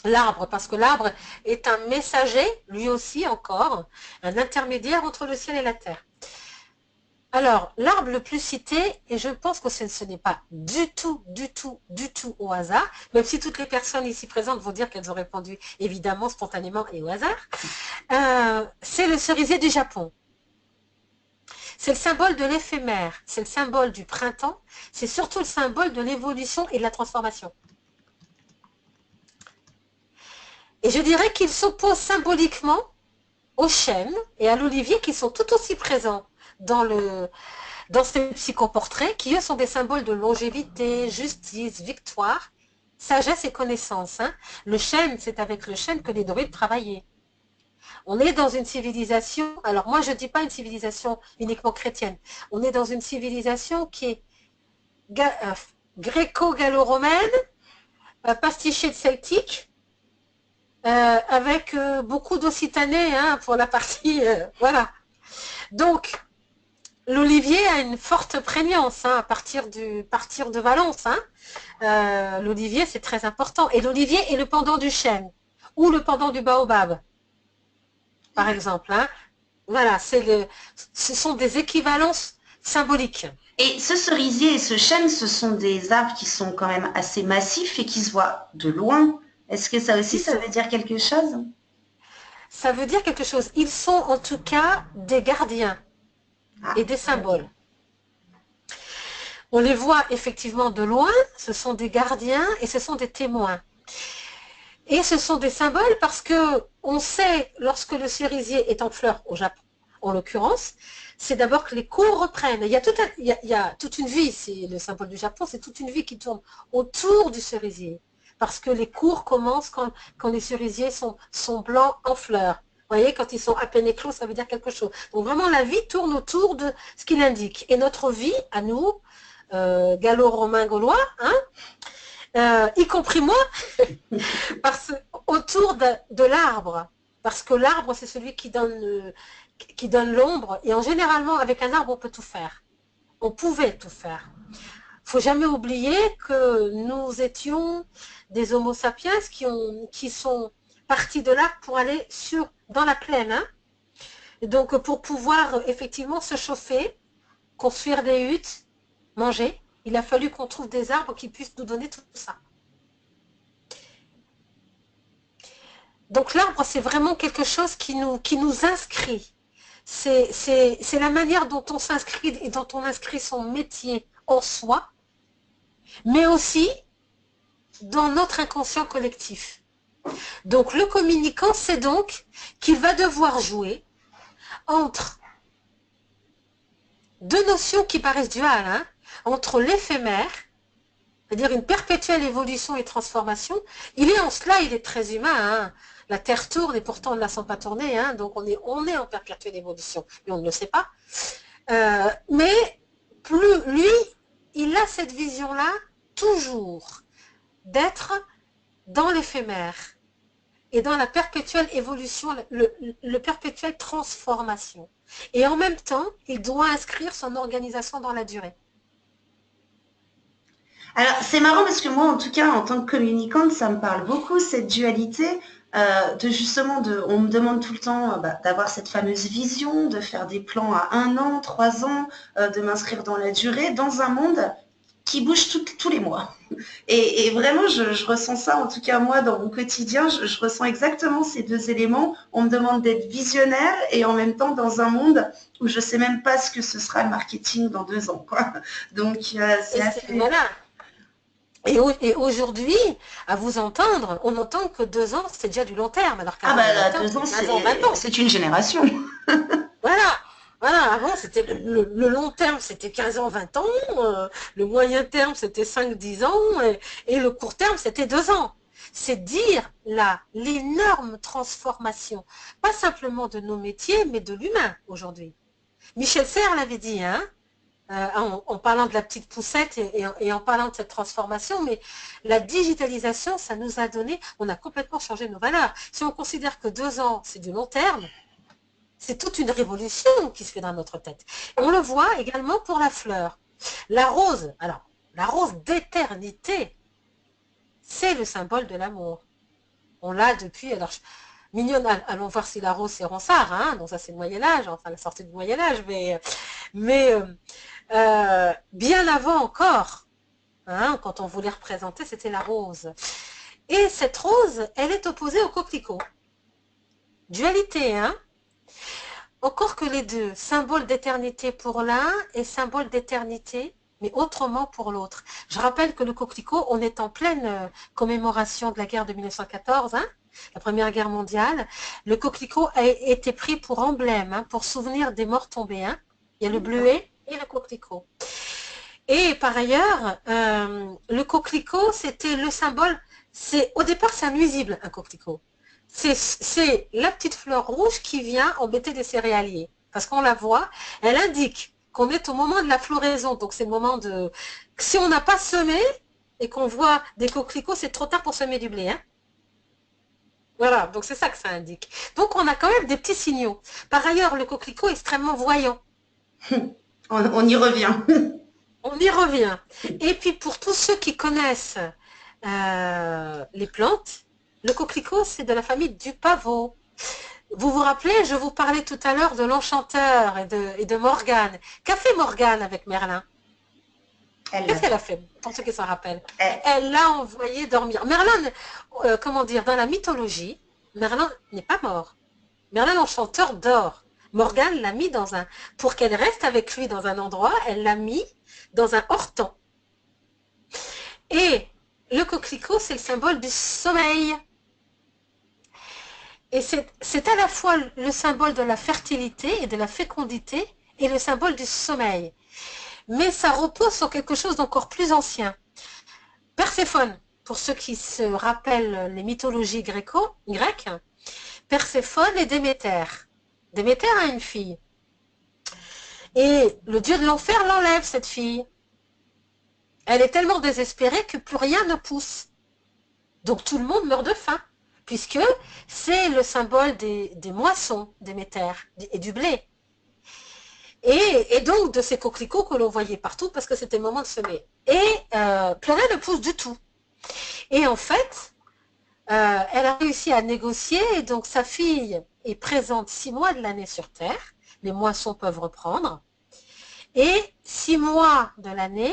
L'arbre, parce que l'arbre est un messager, lui aussi encore, un intermédiaire entre le ciel et la terre. Alors, l'arbre le plus cité, et je pense que ce n'est pas du tout au hasard, même si toutes les personnes ici présentes vont dire qu'elles ont répondu évidemment, spontanément et au hasard, c'est le cerisier du Japon. C'est le symbole de l'éphémère, c'est le symbole du printemps, c'est surtout le symbole de l'évolution et de la transformation. Et je dirais qu'il s'oppose symboliquement au chêne et à l'olivier qui sont tout aussi présents dans ces psychoportraits qui, eux, sont des symboles de longévité, justice, victoire, sagesse et connaissance. Hein. Le chêne, c'est avec le chêne que les druides travaillaient. On est dans une civilisation, alors moi je ne dis pas une civilisation uniquement chrétienne, on est dans une civilisation qui est gréco-gallo-romaine, pastichée de celtique, avec beaucoup d'occitanais hein, pour la partie, voilà. Donc, l'olivier a une forte prégnance hein, à partir de Valence. Hein. L'olivier, c'est très important. Et l'olivier est le pendant du chêne ou le pendant du baobab, par exemple. Hein. Voilà, ce sont des équivalences symboliques. Et ce cerisier et ce chêne, ce sont des arbres qui sont quand même assez massifs et qui se voient de loin. Est-ce que ça aussi, ça veut dire quelque chose? Ça veut dire quelque chose. Ils sont en tout cas des gardiens et des symboles. On les voit effectivement de loin, ce sont des gardiens et ce sont des témoins. Et ce sont des symboles parce que on sait, lorsque le cerisier est en fleurs au Japon, en l'occurrence, c'est d'abord que les cours reprennent. Il y a toute une vie, c'est le symbole du Japon, c'est toute une vie qui tourne autour du cerisier. Parce que les cours commencent quand les cerisiers sont blancs en fleurs. Vous voyez, quand ils sont à peine éclos, ça veut dire quelque chose. Donc vraiment, la vie tourne autour de ce qu'il indique. Et notre vie, à nous, gallo-romain gaulois, hein, y compris moi, parce, autour de l'arbre. Parce que l'arbre, c'est celui qui donne l'ombre. Et en généralement, avec un arbre, on peut tout faire. On pouvait tout faire. Il ne faut jamais oublier que nous étions des homo sapiens qui sont partis de là pour aller dans la plaine. Hein. Et donc, pour pouvoir effectivement se chauffer, construire des huttes, manger, il a fallu qu'on trouve des arbres qui puissent nous donner tout ça. Donc l'arbre, c'est vraiment quelque chose qui nous inscrit. C'est la manière dont on s'inscrit et dont on inscrit son métier en soi, mais aussi dans notre inconscient collectif. Donc le communicant, c'est donc qu'il va devoir jouer entre deux notions qui paraissent duales, hein, entre l'éphémère, c'est-à-dire une perpétuelle évolution et transformation. Il est en cela, il est très humain. Hein. La Terre tourne et pourtant on ne la sent pas tourner, hein, donc on est en perpétuelle évolution, mais on ne le sait pas. Mais plus lui, il a cette vision-là toujours d'être dans l'éphémère et dans la perpétuelle évolution, le perpétuelle transformation. Et en même temps, il doit inscrire son organisation dans la durée. Alors, c'est marrant parce que moi, en tout cas, en tant que communicante, ça me parle beaucoup, cette dualité on me demande tout le temps d'avoir cette fameuse vision, de faire des plans à 1 an, 3 ans, de m'inscrire dans la durée, dans un monde qui bouge tous les mois. Et vraiment, je ressens ça, en tout cas moi, dans mon quotidien, je ressens exactement ces deux éléments. On me demande d'être visionnaire et en même temps dans un monde où je ne sais même pas ce que ce sera le marketing dans 2 ans. Quoi. Donc, c'est assez... Voilà. Et aujourd'hui, à vous entendre, on entend que 2 ans, c'est déjà du long terme. Alors ah bah là, 2 ans, c'est une génération. Voilà. Voilà, avant c'était le long terme, c'était 15 ans, 20 ans, le moyen terme c'était 5-10 ans, et le court terme c'était 2 ans. C'est dire là l'énorme transformation, pas simplement de nos métiers, mais de l'humain aujourd'hui. Michel Serres l'avait dit, hein, en parlant de la petite poussette et en parlant de cette transformation, mais la digitalisation, ça nous a donné, on a complètement changé nos valeurs. Si on considère que 2 ans, c'est du long terme, c'est toute une révolution qui se fait dans notre tête. Et on le voit également pour la fleur. La rose, alors, la rose d'éternité, c'est le symbole de l'amour. On l'a depuis, alors, mignonne, allons voir si la rose c'est Ronsard, hein, donc ça c'est le Moyen-Âge, enfin la sortie du Moyen-Âge, mais bien avant encore, hein, quand on voulait représenter, c'était la rose. Et cette rose, elle est opposée au coquelicot. Dualité, hein. Encore que les deux, symbole d'éternité pour l'un et symbole d'éternité, mais autrement pour l'autre. Je rappelle que le coquelicot, on est en pleine commémoration de la guerre de 1914, hein, la Première Guerre mondiale. Le coquelicot a été pris pour emblème, hein, pour souvenir des morts tombés. Hein. Il y a le bleuet et le coquelicot. Et par ailleurs, le coquelicot, c'était le symbole, au départ c'est un nuisible, un coquelicot. C'est la petite fleur rouge qui vient embêter les céréaliers. Parce qu'on la voit, elle indique qu'on est au moment de la floraison. Donc c'est le moment de... Si on n'a pas semé et qu'on voit des coquelicots, c'est trop tard pour semer du blé. Hein. Voilà, donc c'est ça que ça indique. Donc on a quand même des petits signaux. Par ailleurs, le coquelicot est extrêmement voyant. On y revient. On y revient. Et puis pour tous ceux qui connaissent les plantes, le coquelicot, c'est de la famille du pavot. Vous vous rappelez, je vous parlais tout à l'heure de l'enchanteur et de Morgane. Qu'a fait Morgane avec Merlin? Qu'est-ce qu'elle a fait, pour ceux qui s'en rappellent? Elle l'a envoyé dormir. Merlin, comment dire, dans la mythologie, Merlin n'est pas mort. Merlin l'enchanteur dort. Morgane l'a mis pour qu'elle reste avec lui dans un endroit, elle l'a mis dans un hors-temps. Et le coquelicot, c'est le symbole du sommeil. Et c'est à la fois le symbole de la fertilité et de la fécondité et le symbole du sommeil. Mais ça repose sur quelque chose d'encore plus ancien. Perséphone, pour ceux qui se rappellent les mythologies grecques, Perséphone et Déméter. Déméter a une fille. Et le dieu de l'enfer l'enlève, cette fille. Elle est tellement désespérée que plus rien ne pousse. Donc tout le monde meurt de faim, puisque c'est le symbole des moissons d'émetteur et du blé. Et donc de ces coquelicots que l'on voyait partout, parce que c'était le moment de semer. Et plus rien ne pousse du tout. Et en fait, elle a réussi à négocier, et donc sa fille est présente 6 mois de l'année sur Terre, les moissons peuvent reprendre, et 6 mois de l'année,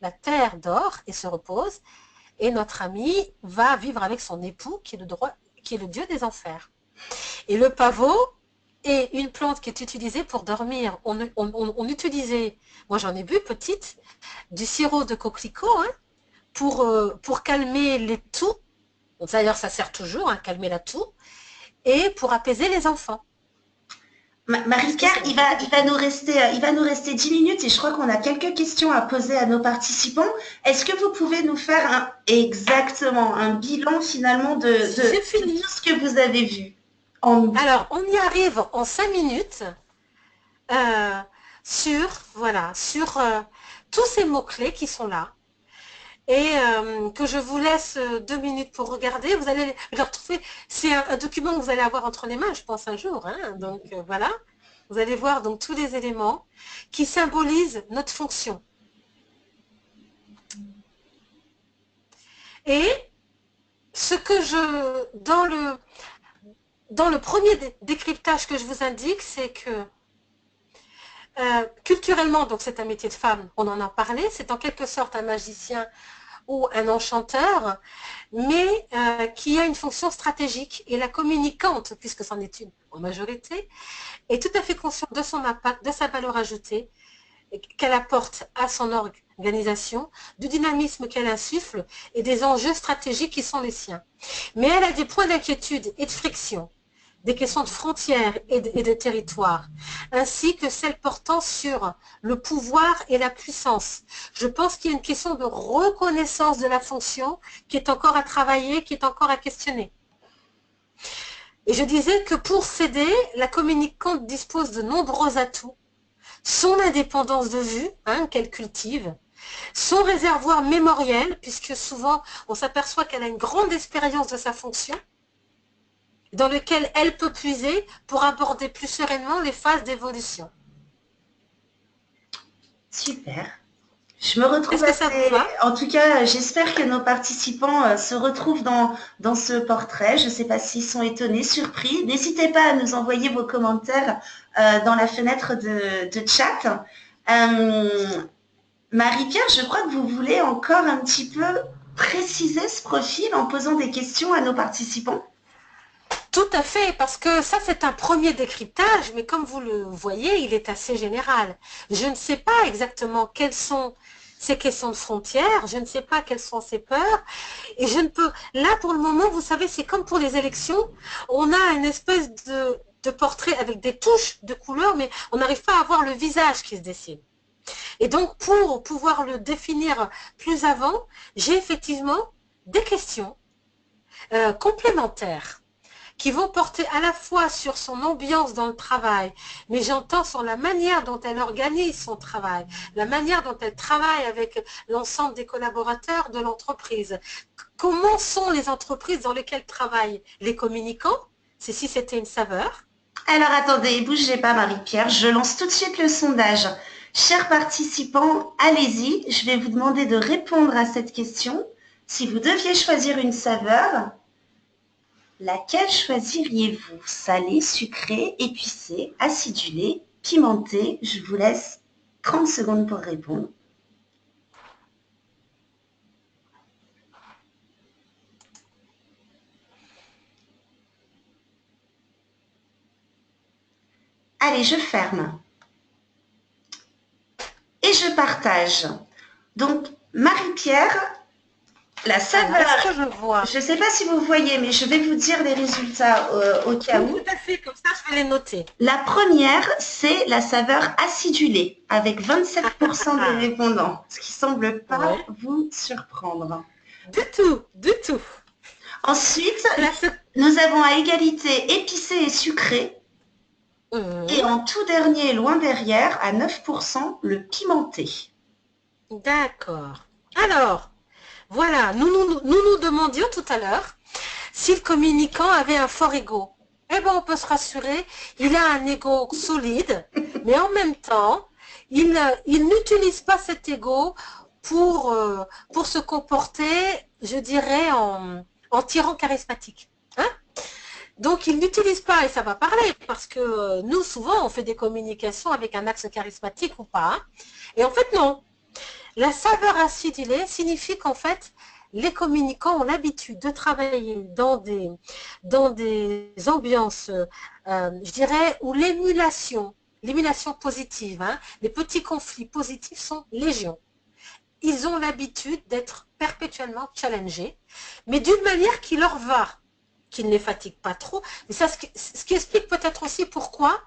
la Terre dort et se repose, et notre amie va vivre avec son époux, qui est le dieu des enfers. Et le pavot est une plante qui est utilisée pour dormir. On utilisait, moi j'en ai bu petite, du sirop de coquelicot, hein, pour calmer les toux. D'ailleurs, ça sert toujours à calmer la toux et pour apaiser les enfants. Marie-Pierre, il va nous rester 10 minutes et je crois qu'on a quelques questions à poser à nos participants. Est-ce que vous pouvez nous faire exactement un bilan finalement de tout ce que vous avez vu Alors, on y arrive en 5 minutes sur tous ces mots-clés qui sont là. Et que je vous laisse 2 minutes pour regarder. Vous allez le retrouver. C'est un document que vous allez avoir entre les mains, je pense, un jour. Hein. Donc voilà. Vous allez voir donc tous les éléments qui symbolisent notre fonction. Et ce que dans le premier décryptage que je vous indique, c'est que culturellement, donc c'est un métier de femme, on en a parlé, c'est en quelque sorte un magicien ou un enchanteur, mais qui a une fonction stratégique. Et la communicante, puisque c'en est une en majorité, est tout à fait consciente de son impact, de sa valeur ajoutée, qu'elle apporte à son organisation, du dynamisme qu'elle insuffle et des enjeux stratégiques qui sont les siens. Mais elle a des points d'inquiétude et de friction, des questions de frontières et de territoires, ainsi que celles portant sur le pouvoir et la puissance. Je pense qu'il y a une question de reconnaissance de la fonction qui est encore à travailler, qui est encore à questionner. Et je disais que pour s'aider, la communicante dispose de nombreux atouts. Son indépendance de vue, hein, qu'elle cultive, son réservoir mémoriel, puisque souvent on s'aperçoit qu'elle a une grande expérience de sa fonction, dans lequel elle peut puiser pour aborder plus sereinement les phases d'évolution. Super. Je me retrouve assez... En tout cas, j'espère que nos participants se retrouvent dans ce portrait. Je ne sais pas s'ils sont étonnés, surpris. N'hésitez pas à nous envoyer vos commentaires dans la fenêtre de chat. Marie-Pierre, je crois que vous voulez encore un petit peu préciser ce profil en posant des questions à nos participants. Tout à fait, parce que ça c'est un premier décryptage, mais comme vous le voyez, il est assez général. Je ne sais pas exactement quelles sont ces questions de frontières, je ne sais pas quelles sont ces peurs, et je ne peux... Là pour le moment, vous savez, c'est comme pour les élections, on a une espèce de portrait avec des touches de couleurs, mais on n'arrive pas à voir le visage qui se dessine. Et donc pour pouvoir le définir plus avant, j'ai effectivement des questions complémentaires qui vont porter à la fois sur son ambiance dans le travail, mais j'entends sur la manière dont elle organise son travail, la manière dont elle travaille avec l'ensemble des collaborateurs de l'entreprise. Comment sont les entreprises dans lesquelles travaillent les communicants? C'est si c'était une saveur. Alors attendez, bougez pas Marie-Pierre, je lance tout de suite le sondage. Chers participants, allez-y, je vais vous demander de répondre à cette question. Si vous deviez choisir une saveur, laquelle choisiriez-vous? Salé, sucré, épicé, acidulé, pimenté? Je vous laisse 30 secondes pour répondre. Allez, je ferme. Et je partage. Donc, Marie-Pierre, la saveur, je ne sais pas si vous voyez, mais je vais vous dire les résultats au cas où. Tout à fait, comme ça je vais les noter. La première, c'est la saveur acidulée, avec 27% des répondants, ce qui ne semble pas vous surprendre. Du tout, du tout. Ensuite, nous avons à égalité épicé et sucré. Et en tout dernier, loin derrière, à 9%, le pimenté. D'accord. Alors, voilà, nous demandions tout à l'heure si le communicant avait un fort ego. Eh bien, on peut se rassurer, il a un ego solide, mais en même temps, il n'utilise pas cet ego pour se comporter, je dirais, en tyran charismatique. Hein. Donc, il n'utilise pas, et ça va parler, parce que nous, souvent, on fait des communications avec un axe charismatique ou pas. Hein. Et en fait, non. La saveur acidulée signifie qu'en fait, les communicants ont l'habitude de travailler dans des ambiances, je dirais, où l'émulation positive, hein, les petits conflits positifs sont légion. Ils ont l'habitude d'être perpétuellement challengés, mais d'une manière qui leur va, qui ne les fatigue pas trop. Mais ça, ce qui explique peut-être aussi pourquoi,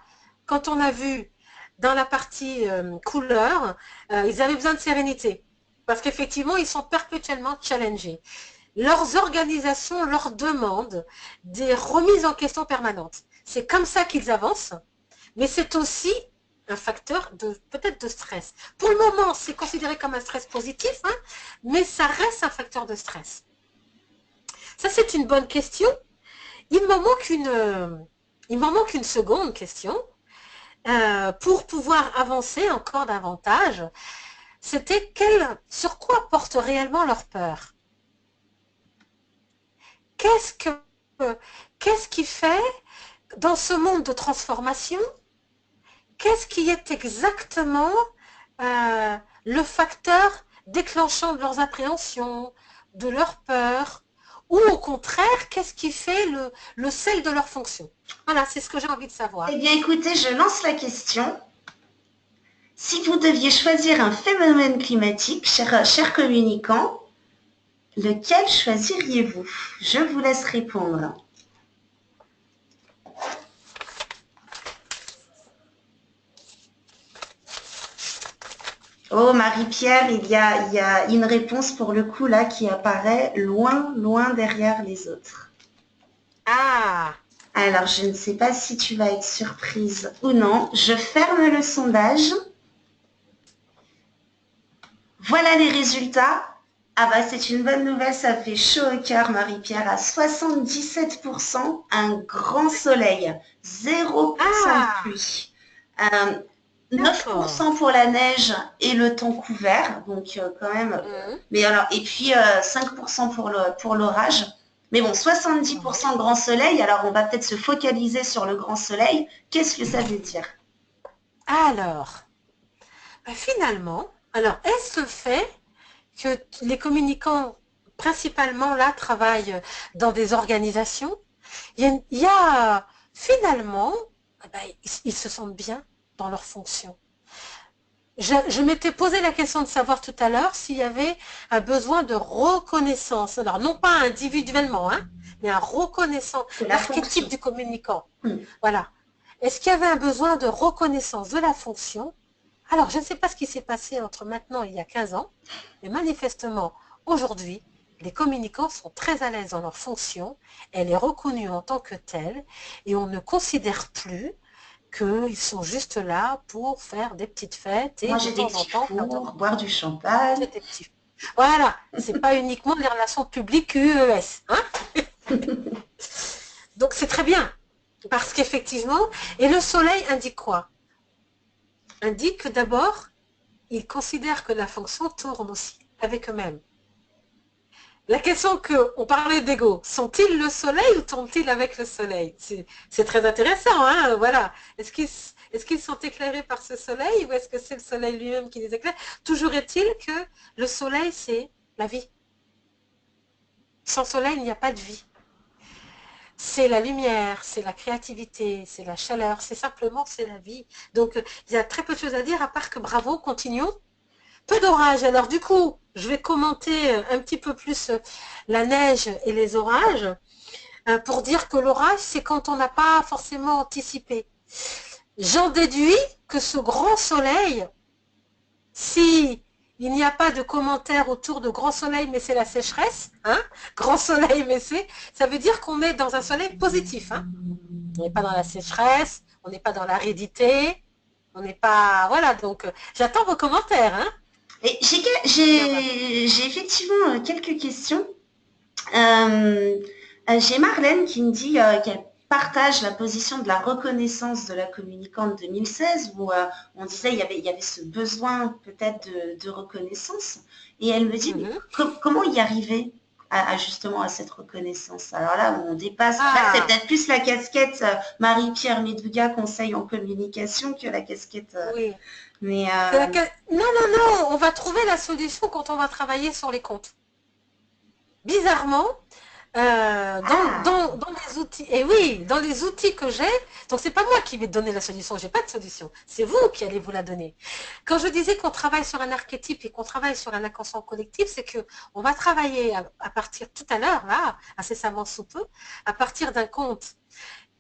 quand on a vu dans la partie couleur, ils avaient besoin de sérénité. Parce qu'effectivement, ils sont perpétuellement challengés. Leurs organisations leur demandent des remises en question permanentes. C'est comme ça qu'ils avancent, mais c'est aussi un facteur peut-être de stress. Pour le moment, c'est considéré comme un stress positif, hein, mais ça reste un facteur de stress. Ça, c'est une bonne question. Il m'en manque une seconde question. Pour pouvoir avancer encore davantage, c'était sur quoi portent réellement leur peur. Qu'est-ce qui fait, dans ce monde de transformation, qu'est-ce qui est exactement le facteur déclenchant de leurs appréhensions, de leurs peurs, ou au contraire, qu'est-ce qui fait le sel de leur fonction? Voilà, c'est ce que j'ai envie de savoir. Eh bien, écoutez, je lance la question. Si vous deviez choisir un phénomène climatique, cher communicant, lequel choisiriez-vous? Je vous laisse répondre. Oh, Marie-Pierre, il y a une réponse pour le coup là qui apparaît loin, loin derrière les autres. Ah! Alors, je ne sais pas si tu vas être surprise ou non. Je ferme le sondage. Voilà les résultats. Ah bah c'est une bonne nouvelle, ça fait chaud au cœur, Marie-Pierre. À 77%, un grand soleil. 0% de pluie. 9% pour la neige et le temps couvert. Donc quand même. Mais alors, et puis 5% pour l'orage. Mais bon, 70% de grand soleil. Alors on va peut-être se focaliser sur le grand soleil. Qu'est-ce que ça veut dire? Alors, finalement, est-ce le fait que les communicants, principalement là, travaillent dans des organisations, il y a finalement, ils se sentent bien dans leur fonction. Je m'étais posé la question de savoir tout à l'heure s'il y avait un besoin de reconnaissance. Alors, non pas individuellement, hein, mais un reconnaissance, l'archétype du communicant. Voilà. Est-ce qu'il y avait un besoin de reconnaissance de la fonction? Alors, je ne sais pas ce qui s'est passé entre maintenant et il y a 15 ans, mais manifestement, aujourd'hui, les communicants sont très à l'aise dans leur fonction, elle est reconnue en tant que telle, et on ne considère plus qu'ils sont juste là pour faire des petites fêtes et de temps en temps boire du champagne. Voilà, c'est pas uniquement les relations publiques UES. Hein. Donc c'est très bien, parce qu'effectivement, et le soleil indique quoi? Indique que d'abord, ils considèrent que la fonction tourne aussi avec eux-mêmes. La question qu'on parlait d'ego, sont-ils le soleil ou tournent-ils avec le soleil? C'est très intéressant, hein, voilà. Est-ce qu'ils sont éclairés par ce soleil ou est-ce que c'est le soleil lui-même qui les éclaire? Toujours est-il que le soleil, c'est la vie. Sans soleil, il n'y a pas de vie. C'est la lumière, c'est la créativité, c'est la chaleur, c'est la vie. Donc, il y a très peu de choses à dire à part que bravo, continuons. Peu d'orage. Alors du coup, je vais commenter un petit peu plus la neige et les orages pour dire que l'orage, c'est quand on n'a pas forcément anticipé. J'en déduis que ce grand soleil, si il n'y a pas de commentaire autour de grand soleil, mais c'est la sécheresse, hein, grand soleil, mais ça veut dire qu'on est dans un soleil positif. Hein. On n'est pas dans la sécheresse, on n'est pas dans l'aridité, on n'est pas... Voilà, donc j'attends vos commentaires. Hein. Et Bien, voilà. j'ai effectivement quelques questions. Euh, j'ai Marlène qui me dit qu'elle partage la position de la reconnaissance de la communicante 2016 où on disait il y avait ce besoin peut-être de reconnaissance. Et elle me dit, mais Mhm. comment y arriver justement à cette reconnaissance? Alors là, on dépasse. Là, c'est Ah, peut-être plus la casquette Marie-Pierre Medouga, conseil en communication, que la casquette. oui. Mais Non, non, non, on va trouver la solution quand on va travailler sur les comptes. Bizarrement, ah, dans les outils, et oui, dans les outils que j'ai, donc c'est pas moi qui vais te donner la solution, j'ai pas de solution, c'est vous qui allez vous la donner. Quand je disais qu'on travaille sur un archétype et qu'on travaille sur un inconscient collectif, c'est que on va travailler à partir tout à l'heure, là, incessamment sous peu, à partir d'un compte,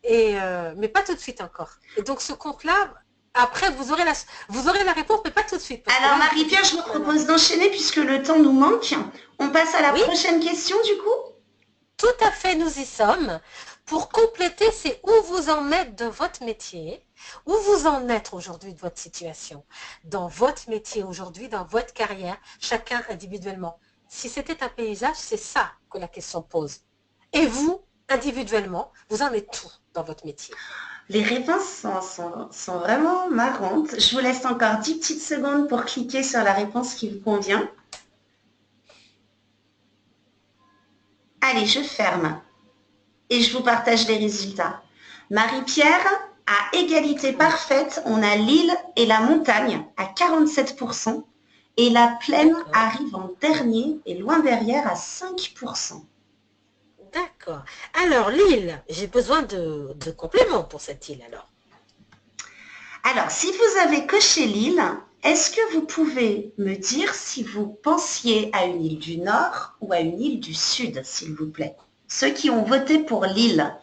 mais pas tout de suite encore. Et donc ce compte-là, après vous aurez la réponse, mais pas tout de suite, parce que alors là, il faut du Marie-Pierre, je temps vous pour maintenant. propose d'enchaîner puisque le temps nous manque. On passe à la Oui, prochaine question du coup. tout à fait, nous y sommes. Pour compléter, c'est où vous en êtes de votre métier, où vous en êtes aujourd'hui de votre situation, dans votre métier aujourd'hui, dans votre carrière, chacun individuellement. Si c'était un paysage, c'est ça que la question pose. Et vous, individuellement, vous en êtes tout dans votre métier. Les réponses sont vraiment marrantes. Je vous laisse encore 10 petites secondes pour cliquer sur la réponse qui vous convient. Allez, je ferme et je vous partage les résultats. Marie-Pierre, à égalité parfaite, on a l'île et la montagne à 47% et la plaine D'accord, arrive en dernier et loin derrière à 5%. d'accord. Alors, l'île, j'ai besoin de compléments pour cette île alors. Alors, si vous avez coché l'île, est-ce que vous pouvez me dire si vous pensiez à une île du Nord ou à une île du Sud, s'il vous plaît? Ceux qui ont voté pour l'île,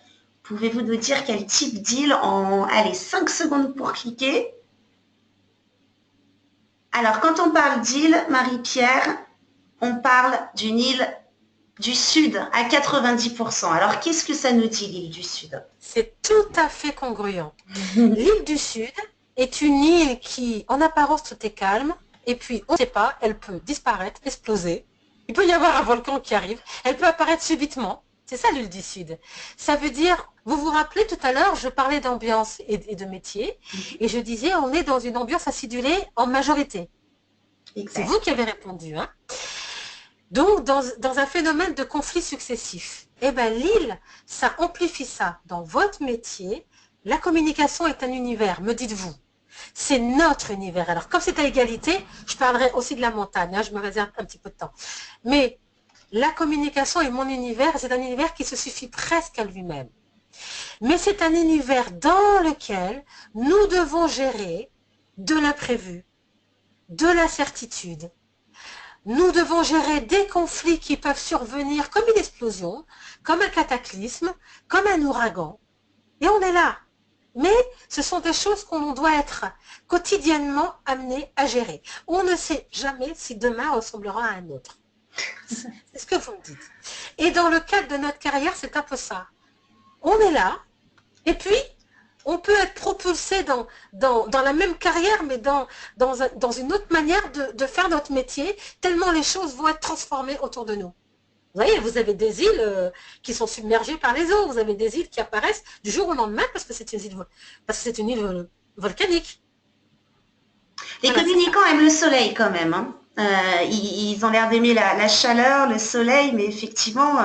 pouvez-vous nous dire quel type d'île en, allez, 5 secondes pour cliquer? Alors, quand on parle d'île, Marie-Pierre, on parle d'une île du Sud à 90%. Alors, qu'est-ce que ça nous dit, l'île du Sud? C'est tout à fait congruent. L'île du Sud est une île qui, en apparence, tout est calme, et puis on ne sait pas, elle peut disparaître, exploser. Il peut y avoir un volcan qui arrive, elle peut apparaître subitement. C'est ça l'île du Sud. Ça veut dire, vous vous rappelez tout à l'heure, je parlais d'ambiance et de métier, et je disais, on est dans une ambiance acidulée en majorité. C'est Exact. vous qui avez répondu, hein. Donc, dans un phénomène de conflits successifs, eh ben, l'île, ça amplifie ça. Dans votre métier, la communication est un univers, me dites-vous. C'est notre univers. Alors, comme c'est à égalité, je parlerai aussi de la montagne, hein, je me réserve un petit peu de temps. Mais la communication est mon univers, c'est un univers qui se suffit presque à lui-même. Mais c'est un univers dans lequel nous devons gérer de l'imprévu, de l'incertitude, nous devons gérer des conflits qui peuvent survenir comme une explosion, comme un cataclysme, comme un ouragan. Et on est là. Mais ce sont des choses qu'on doit être quotidiennement amené à gérer. On ne sait jamais si demain ressemblera à un autre. C'est ce que vous me dites. Et dans le cadre de notre carrière, c'est un peu ça. On est là, et puis on peut être propulsé dans la même carrière, mais dans une autre manière de faire notre métier, tellement les choses vont être transformées autour de nous. Vous voyez, vous avez des îles qui sont submergées par les eaux, vous avez des îles qui apparaissent du jour au lendemain parce que c'est une île volcanique. Les Voilà, c'est ça. communicants aiment le soleil quand même, hein. Ils ont l'air d'aimer la chaleur, le soleil, mais effectivement,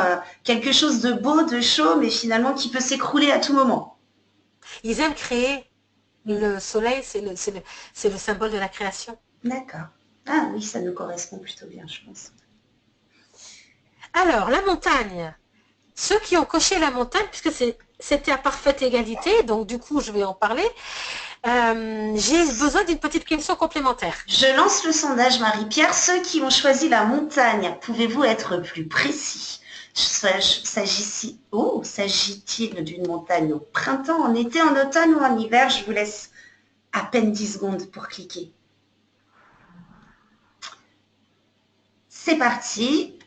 quelque chose de beau, de chaud, mais finalement qui peut s'écrouler à tout moment. Ils aiment créer. Mm. Le soleil, c'est le symbole de la création. D'accord. Ah oui, ça nous correspond plutôt bien, je pense. Alors, la montagne. Ceux qui ont coché la montagne, puisque c'était à parfaite égalité, donc du coup, je vais en parler, j'ai besoin d'une petite question complémentaire. Je lance le sondage, Marie-Pierre. Ceux qui ont choisi la montagne, pouvez-vous être plus précis? S'agit-il d'une montagne au printemps, en été, en automne ou en hiver? Je vous laisse à peine 10 secondes pour cliquer. C'est parti.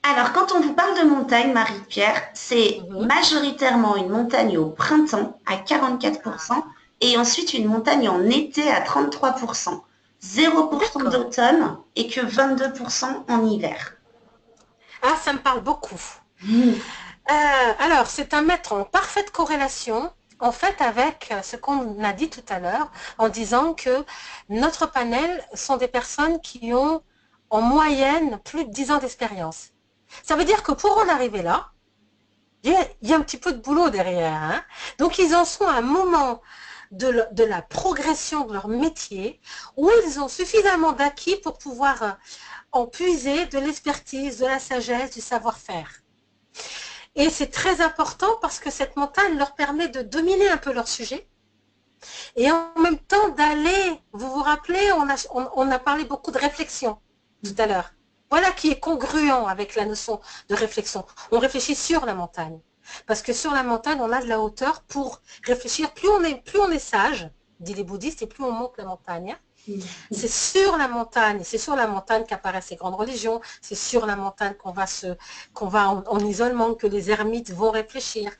Alors, quand on vous parle de montagne, Marie-Pierre, c'est Mhm. majoritairement une montagne au printemps à 44% et ensuite une montagne en été à 33%. 0% D'accord. d'automne et que 22% en hiver. Ah, ça me parle beaucoup. Mmh. Alors, c'est à mettre en parfaite corrélation, en fait, avec ce qu'on a dit tout à l'heure, en disant que notre panel sont des personnes qui ont en moyenne plus de 10 ans d'expérience. Ça veut dire que pour en arriver là, il y a un petit peu de boulot derrière, hein. Donc, ils en sont à un moment de la progression de leur métier où ils ont suffisamment d'acquis pour pouvoir en puiser de l'expertise, de la sagesse, du savoir-faire. Et c'est très important parce que cette montagne leur permet de dominer un peu leur sujet et en même temps d'aller, vous vous rappelez, on a parlé beaucoup de réflexion tout à l'heure. Voilà qui est congruent avec la notion de réflexion. On réfléchit sur la montagne. Parce que sur la montagne, on a de la hauteur pour réfléchir. Plus on est sage, dit les bouddhistes, et plus on monte la montagne. C'est sur la montagne, c'est sur la montagne qu'apparaissent ces grandes religions, c'est sur la montagne qu'on va en isolement, que les ermites vont réfléchir.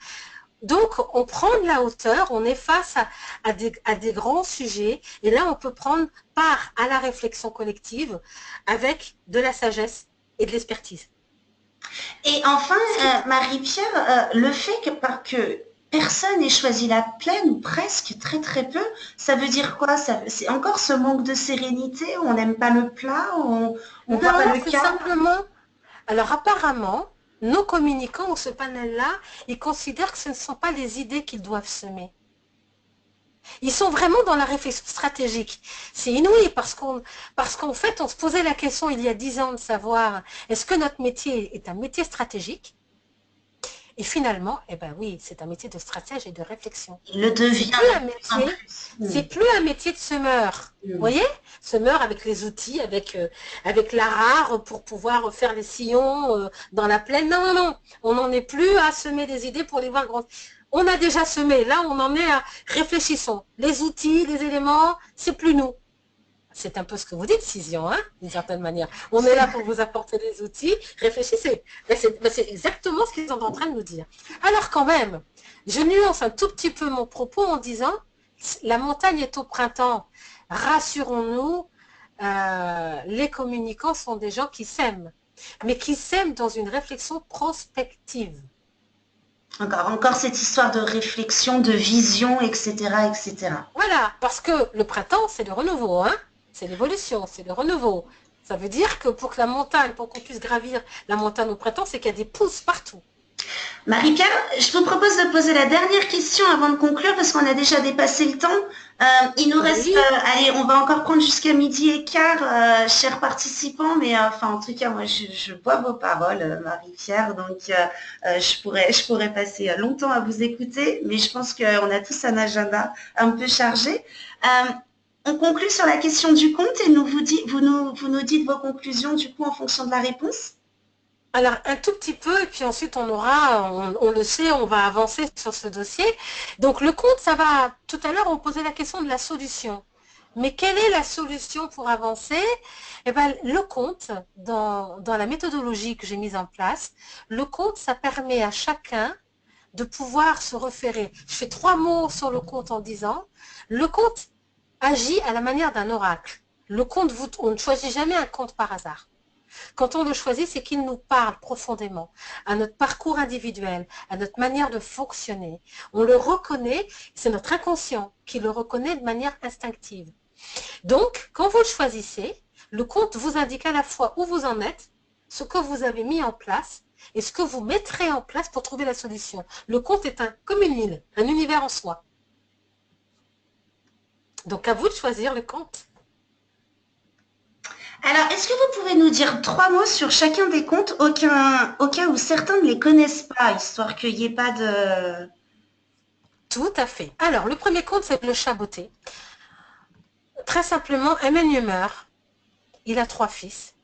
Donc, on prend de la hauteur, on est face à des grands sujets, et là, on peut prendre part à la réflexion collective avec de la sagesse et de l'expertise. Et enfin, Marie-Pierre, le fait que personne ait choisi la plaine, ou presque, très très peu, ça veut dire quoi? C'est encore ce manque de sérénité, on n'aime pas le plat, on voit pas Non, le c'est cap. simplement. Alors apparemment, nos communicants ou ce panel-là, ils considèrent que ce ne sont pas les idées qu'ils doivent semer. Ils sont vraiment dans la réflexion stratégique. C'est inouï parce qu'en fait, on se posait la question il y a 10 ans de savoir est-ce que notre métier est un métier stratégique? Et finalement, eh ben oui, c'est un métier de stratège et de réflexion. Il le devient C'est plus de un plus en métier, plus. c'est plus un métier de semeur. Vous Mm. voyez? Semeur avec les outils, avec la rare pour pouvoir faire les sillons dans la plaine. Non, non, non. On n'en est plus à semer des idées pour les voir grandir. On a déjà semé. Là, on en est à réfléchissons. Les outils, les éléments, c'est plus nous. C'est un peu ce que vous dites, Cision, hein, d'une certaine manière. On est là pour vous apporter des outils, réfléchissez. C'est exactement ce qu'ils sont en train de nous dire. Alors quand même, je nuance un tout petit peu mon propos en disant, la montagne est au printemps. Rassurons-nous, les communicants sont des gens qui s'aiment, mais qui s'aiment dans une réflexion prospective. Encore cette histoire de réflexion, de vision, etc., etc. Voilà, parce que le printemps, c'est le renouveau, hein, c'est l'évolution, c'est le renouveau. Ça veut dire que pour que la montagne, pour qu'on puisse gravir la montagne au printemps, c'est qu'il y a des pousses partout. Marie-Pierre, je vous propose de poser la dernière question avant de conclure parce qu'on a déjà dépassé le temps. Il nous reste, Oui, allez, on va encore prendre jusqu'à midi et quart, chers participants, mais enfin, en tout cas, moi, je bois vos paroles, Marie-Pierre, donc je pourrais passer longtemps à vous écouter, mais je pense qu'on a tous un agenda un peu chargé. On conclut sur la question du compte et vous nous dites vos conclusions du coup en fonction de la réponse. alors un tout petit peu, et puis ensuite on le sait, on va avancer sur ce dossier. Donc le compte, ça va, tout à l'heure on posait la question de la solution. Mais quelle est la solution pour avancer? Eh ben, le compte, dans la méthodologie que j'ai mise en place, le compte, ça permet à chacun de pouvoir se référer. Je fais 3 mots sur le compte en disant, le compte agit à la manière d'un oracle. Le compte, on ne choisit jamais un compte par hasard. Quand on le choisit, c'est qu'il nous parle profondément à notre parcours individuel, à notre manière de fonctionner. On le reconnaît, c'est notre inconscient qui le reconnaît de manière instinctive. Donc, quand vous le choisissez, le compte vous indique à la fois où vous en êtes, ce que vous avez mis en place et ce que vous mettrez en place pour trouver la solution. Le compte est comme une île, un univers en soi. Donc, à vous de choisir le compte. Alors, est-ce que vous pouvez nous dire 3 mots sur chacun des comptes au cas où certains ne les connaissent pas, histoire qu'il n'y ait pas de... Tout à fait. Alors, le premier compte, c'est le chat beauté. Très simplement, Emmanuel meurt. Il a 3 fils.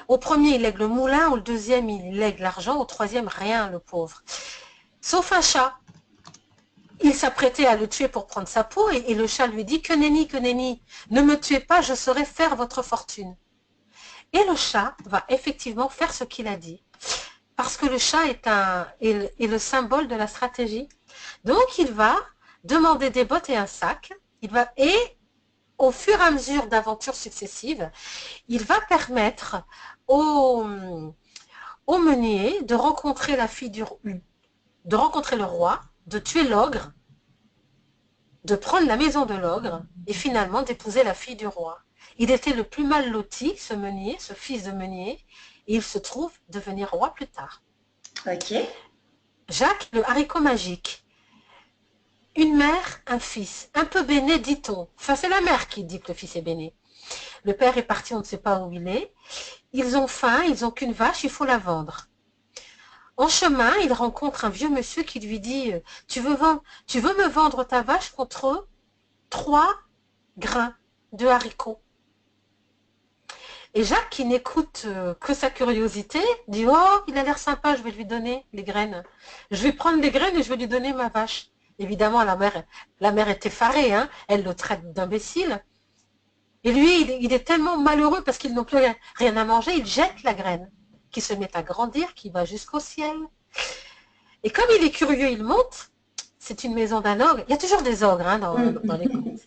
Au premier, il lègue le moulin. Au deuxième, il lègue l'argent. Au troisième, rien, le pauvre. Sauf un chat. Il s'apprêtait à le tuer pour prendre sa peau et le chat lui dit « Que nenni, ne me tuez pas, je saurai faire votre fortune. » Et le chat va effectivement faire ce qu'il a dit. Parce que le chat est le symbole de la stratégie. Donc, il va demander des bottes et un sac. au fur et à mesure d'aventures successives, il va permettre au, au meunier de rencontrer de rencontrer le roi, de tuer l'ogre, de prendre la maison de l'ogre et finalement d'épouser la fille du roi. Il était le plus mal loti, ce meunier, ce fils de meunier, et il se trouve devenir roi plus tard. Ok. Jacques, le haricot magique. Une mère, un fils, un peu béné, dit-on. Enfin, c'est la mère qui dit que le fils est béné. Le père est parti, on ne sait pas où il est. Ils ont faim, ils n'ont qu'une vache, il faut la vendre. En chemin, il rencontre un vieux monsieur qui lui dit « Tu veux me vendre ta vache contre 3 grains de haricots ?» Et Jacques, qui n'écoute que sa curiosité, dit « Oh, il a l'air sympa, je vais lui donner les graines. Je vais prendre les graines et je vais lui donner ma vache. » Évidemment, la mère est effarée, hein, elle le traite d'imbécile. Et lui, il est tellement malheureux parce qu'ils n'ont plus rien à manger, il jette la graine, qui se met à grandir, qui va jusqu'au ciel. Et comme il est curieux, il monte. C'est une maison d'un ogre. Il y a toujours des ogres hein, dans les contes.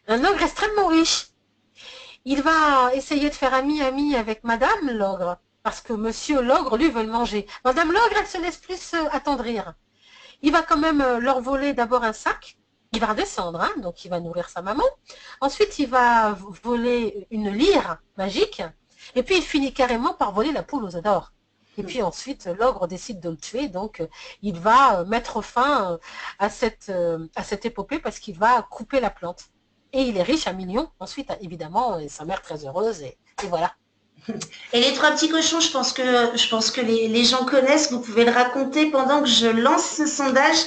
Un ogre extrêmement riche. Il va essayer de faire ami avec Madame l'ogre, parce que Monsieur l'ogre, lui, veut le manger. Madame l'ogre, elle se laisse plus attendrir. Il va quand même leur voler d'abord un sac. Il va redescendre, hein, donc il va nourrir sa maman. Ensuite, il va voler une lyre magique. Et puis, il finit carrément par voler la poule aux œufs d'or. Et puis ensuite, l'ogre décide de le tuer. Donc, il va mettre fin à cette épopée parce qu'il va couper la plante. Et il est riche à millions. Ensuite, évidemment, et sa mère très heureuse. Et voilà. Et les 3 petits cochons, je pense que les gens connaissent. Vous pouvez le raconter pendant que je lance ce sondage.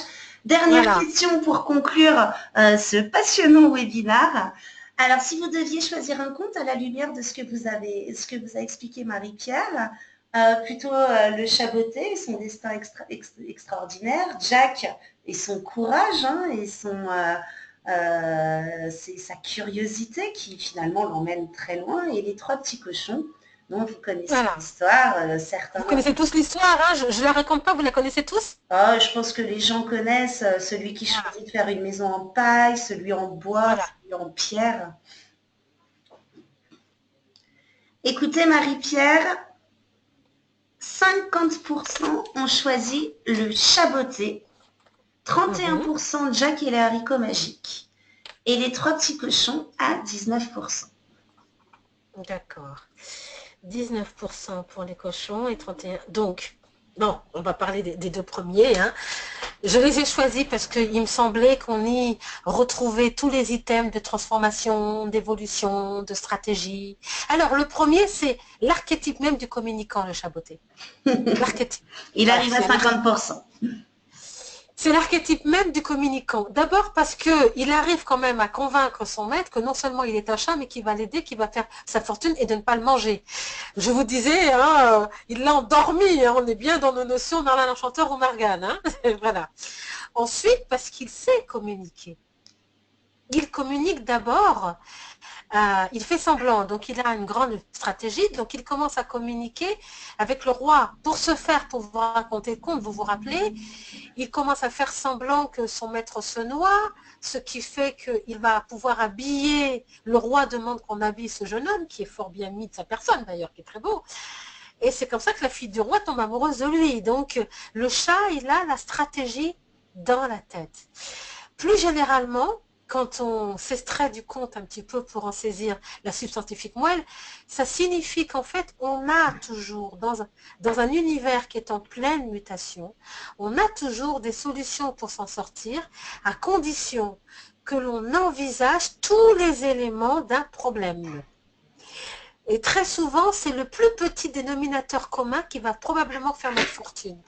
Dernière question pour conclure ce passionnant webinaire. Alors, si vous deviez choisir un conte à la lumière de ce que vous a expliqué Marie-Pierre, plutôt le Chaboté et son destin extraordinaire, Jack et son courage hein, et c'est sa curiosité qui finalement l'emmène très loin, et les 3 petits cochons. Donc, vous connaissez l'histoire. Certains... Vous connaissez tous l'histoire, hein, je ne la raconte pas, vous la connaissez tous? Je pense que les gens connaissent celui qui choisit de faire une maison en paille, celui en bois, celui en pierre. Écoutez, Marie-Pierre, 50% ont choisi le Chaboté, 31% Jack et les haricots magiques, et les 3 petits cochons à 19%. D'accord. 19% pour les cochons et 31%. Donc, bon, on va parler des 2 premiers. Hein. Je les ai choisis parce qu'il me semblait qu'on y retrouvait tous les items de transformation, d'évolution, de stratégie. Alors, le premier, c'est l'archétype même du communicant, le Chaboté. L'archétype. Il arrive à 50%. C'est l'archétype même du communicant. D'abord parce qu'il arrive quand même à convaincre son maître que non seulement il est un chat, mais qu'il va l'aider, qu'il va faire sa fortune et de ne pas le manger. Je vous disais, hein, il l'a endormi, hein, on est bien dans nos notions Merlin l'Enchanteur ou Morgane. Hein, voilà. Ensuite, parce qu'il sait communiquer. Il communique d'abord, il fait semblant, donc il a une grande stratégie, donc il commence à communiquer avec le roi. Pour ce faire, pour vous raconter le conte, vous vous rappelez, il commence à faire semblant que son maître se noie, ce qui fait qu'il va pouvoir habiller, le roi demande qu'on habille ce jeune homme, qui est fort bien mis de sa personne d'ailleurs, qui est très beau. Et c'est comme ça que la fille du roi tombe amoureuse de lui. Donc le chat, il a la stratégie dans la tête. Plus généralement, quand on s'extrait du conte un petit peu pour en saisir la substantifique moelle, ça signifie qu'en fait, on a toujours, dans un univers qui est en pleine mutation, on a toujours des solutions pour s'en sortir, à condition que l'on envisage tous les éléments d'un problème. Et très souvent, c'est le plus petit dénominateur commun qui va probablement faire notre fortune.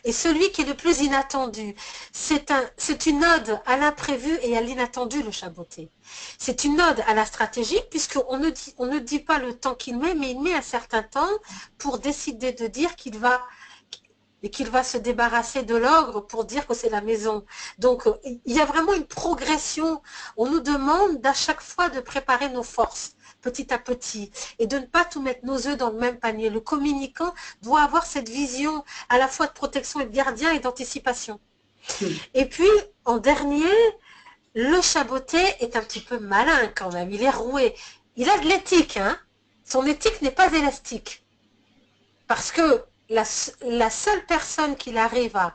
Et celui qui est le plus inattendu, c'est une ode à l'imprévu et à l'inattendu, le Chaboté. C'est une ode à la stratégie, puisqu'on ne dit pas le temps qu'il met, mais il met un certain temps pour décider de dire qu'il va se débarrasser de l'ogre pour dire que c'est la maison. Donc, il y a vraiment une progression. On nous demande à chaque fois de préparer nos forces, petit à petit, et de ne pas tout mettre nos œufs dans le même panier. Le communicant doit avoir cette vision à la fois de protection et de gardien et d'anticipation. Et puis, en dernier, le chaboté est un petit peu malin quand même, il est roué. Il a de l'éthique, hein. Son éthique n'est pas élastique. Parce que la seule personne qu'il arrive à,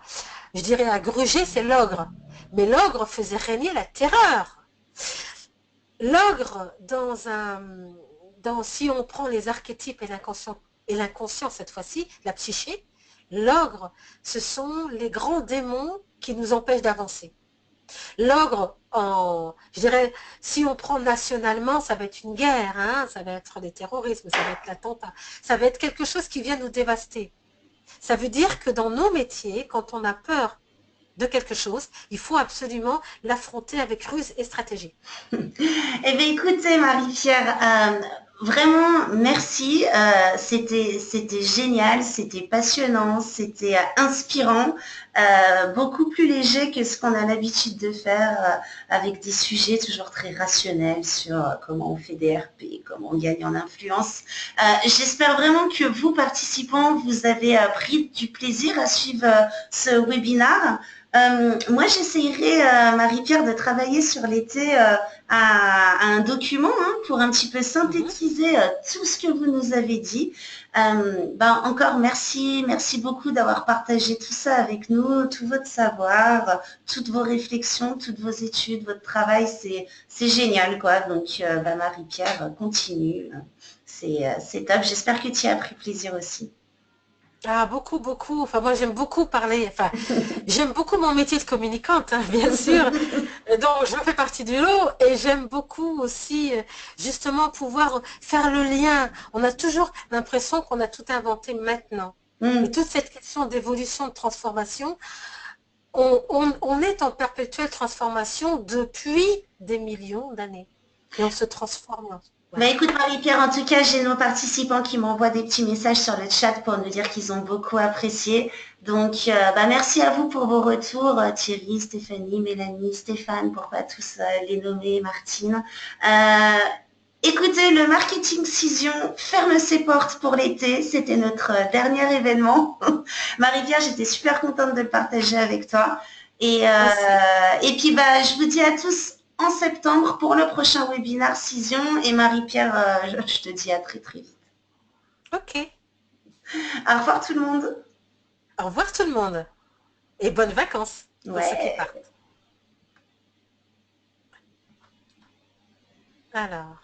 je dirais, à gruger, c'est l'ogre. Mais l'ogre faisait régner la terreur. L'ogre, si on prend les archétypes et l'inconscient cette fois-ci, la psyché, l'ogre, ce sont les grands démons qui nous empêchent d'avancer. L'ogre, je dirais, si on prend nationalement, ça va être une guerre, hein, ça va être des terrorismes, ça va être l'attentat, ça va être quelque chose qui vient nous dévaster. Ça veut dire que dans nos métiers, quand on a peur de quelque chose, il faut absolument l'affronter avec ruse et stratégie. Eh bien, écoutez, Marie-Pierre, vraiment, merci. C'était génial, c'était passionnant, c'était inspirant, beaucoup plus léger que ce qu'on a l'habitude de faire avec des sujets toujours très rationnels sur comment on fait des RP, comment on gagne en influence. J'espère vraiment que vous, participants, vous avez pris du plaisir à suivre ce webinaire. Moi, j'essayerai, Marie-Pierre, de travailler sur l'été à un document pour un petit peu synthétiser tout ce que vous nous avez dit. Encore merci beaucoup d'avoir partagé tout ça avec nous, tout votre savoir, toutes vos réflexions, toutes vos études, votre travail, c'est génial, quoi. Donc, Marie-Pierre, continue. C'est top. J'espère que tu as pris plaisir aussi. Ah, beaucoup, beaucoup. Enfin, moi, j'aime beaucoup parler. Enfin, j'aime beaucoup mon métier de communicante, hein, bien sûr. Donc, je fais partie du lot et j'aime beaucoup aussi, justement, pouvoir faire le lien. On a toujours l'impression qu'on a tout inventé maintenant. Et toute cette question d'évolution, de transformation, on est en perpétuelle transformation depuis des millions d'années. Et on se transforme. Voilà. Écoute Marie-Pierre, en tout cas, j'ai nos participants qui m'envoient des petits messages sur le chat pour nous dire qu'ils ont beaucoup apprécié. Donc, merci à vous pour vos retours, Thierry, Stéphanie, Mélanie, Stéphane, pour pas tous les nommer, Martine. Écoutez, le Marketing Cision ferme ses portes pour l'été. C'était notre dernier événement. Marie-Pierre, j'étais super contente de le partager avec toi. Et puis, je vous dis à tous en septembre pour le prochain webinaire Cision. Et Marie-Pierre, je te dis à très très vite. Ok. Au revoir tout le monde. Au revoir tout le monde. Et bonnes vacances pour ceux qui Ouais. partent. Alors.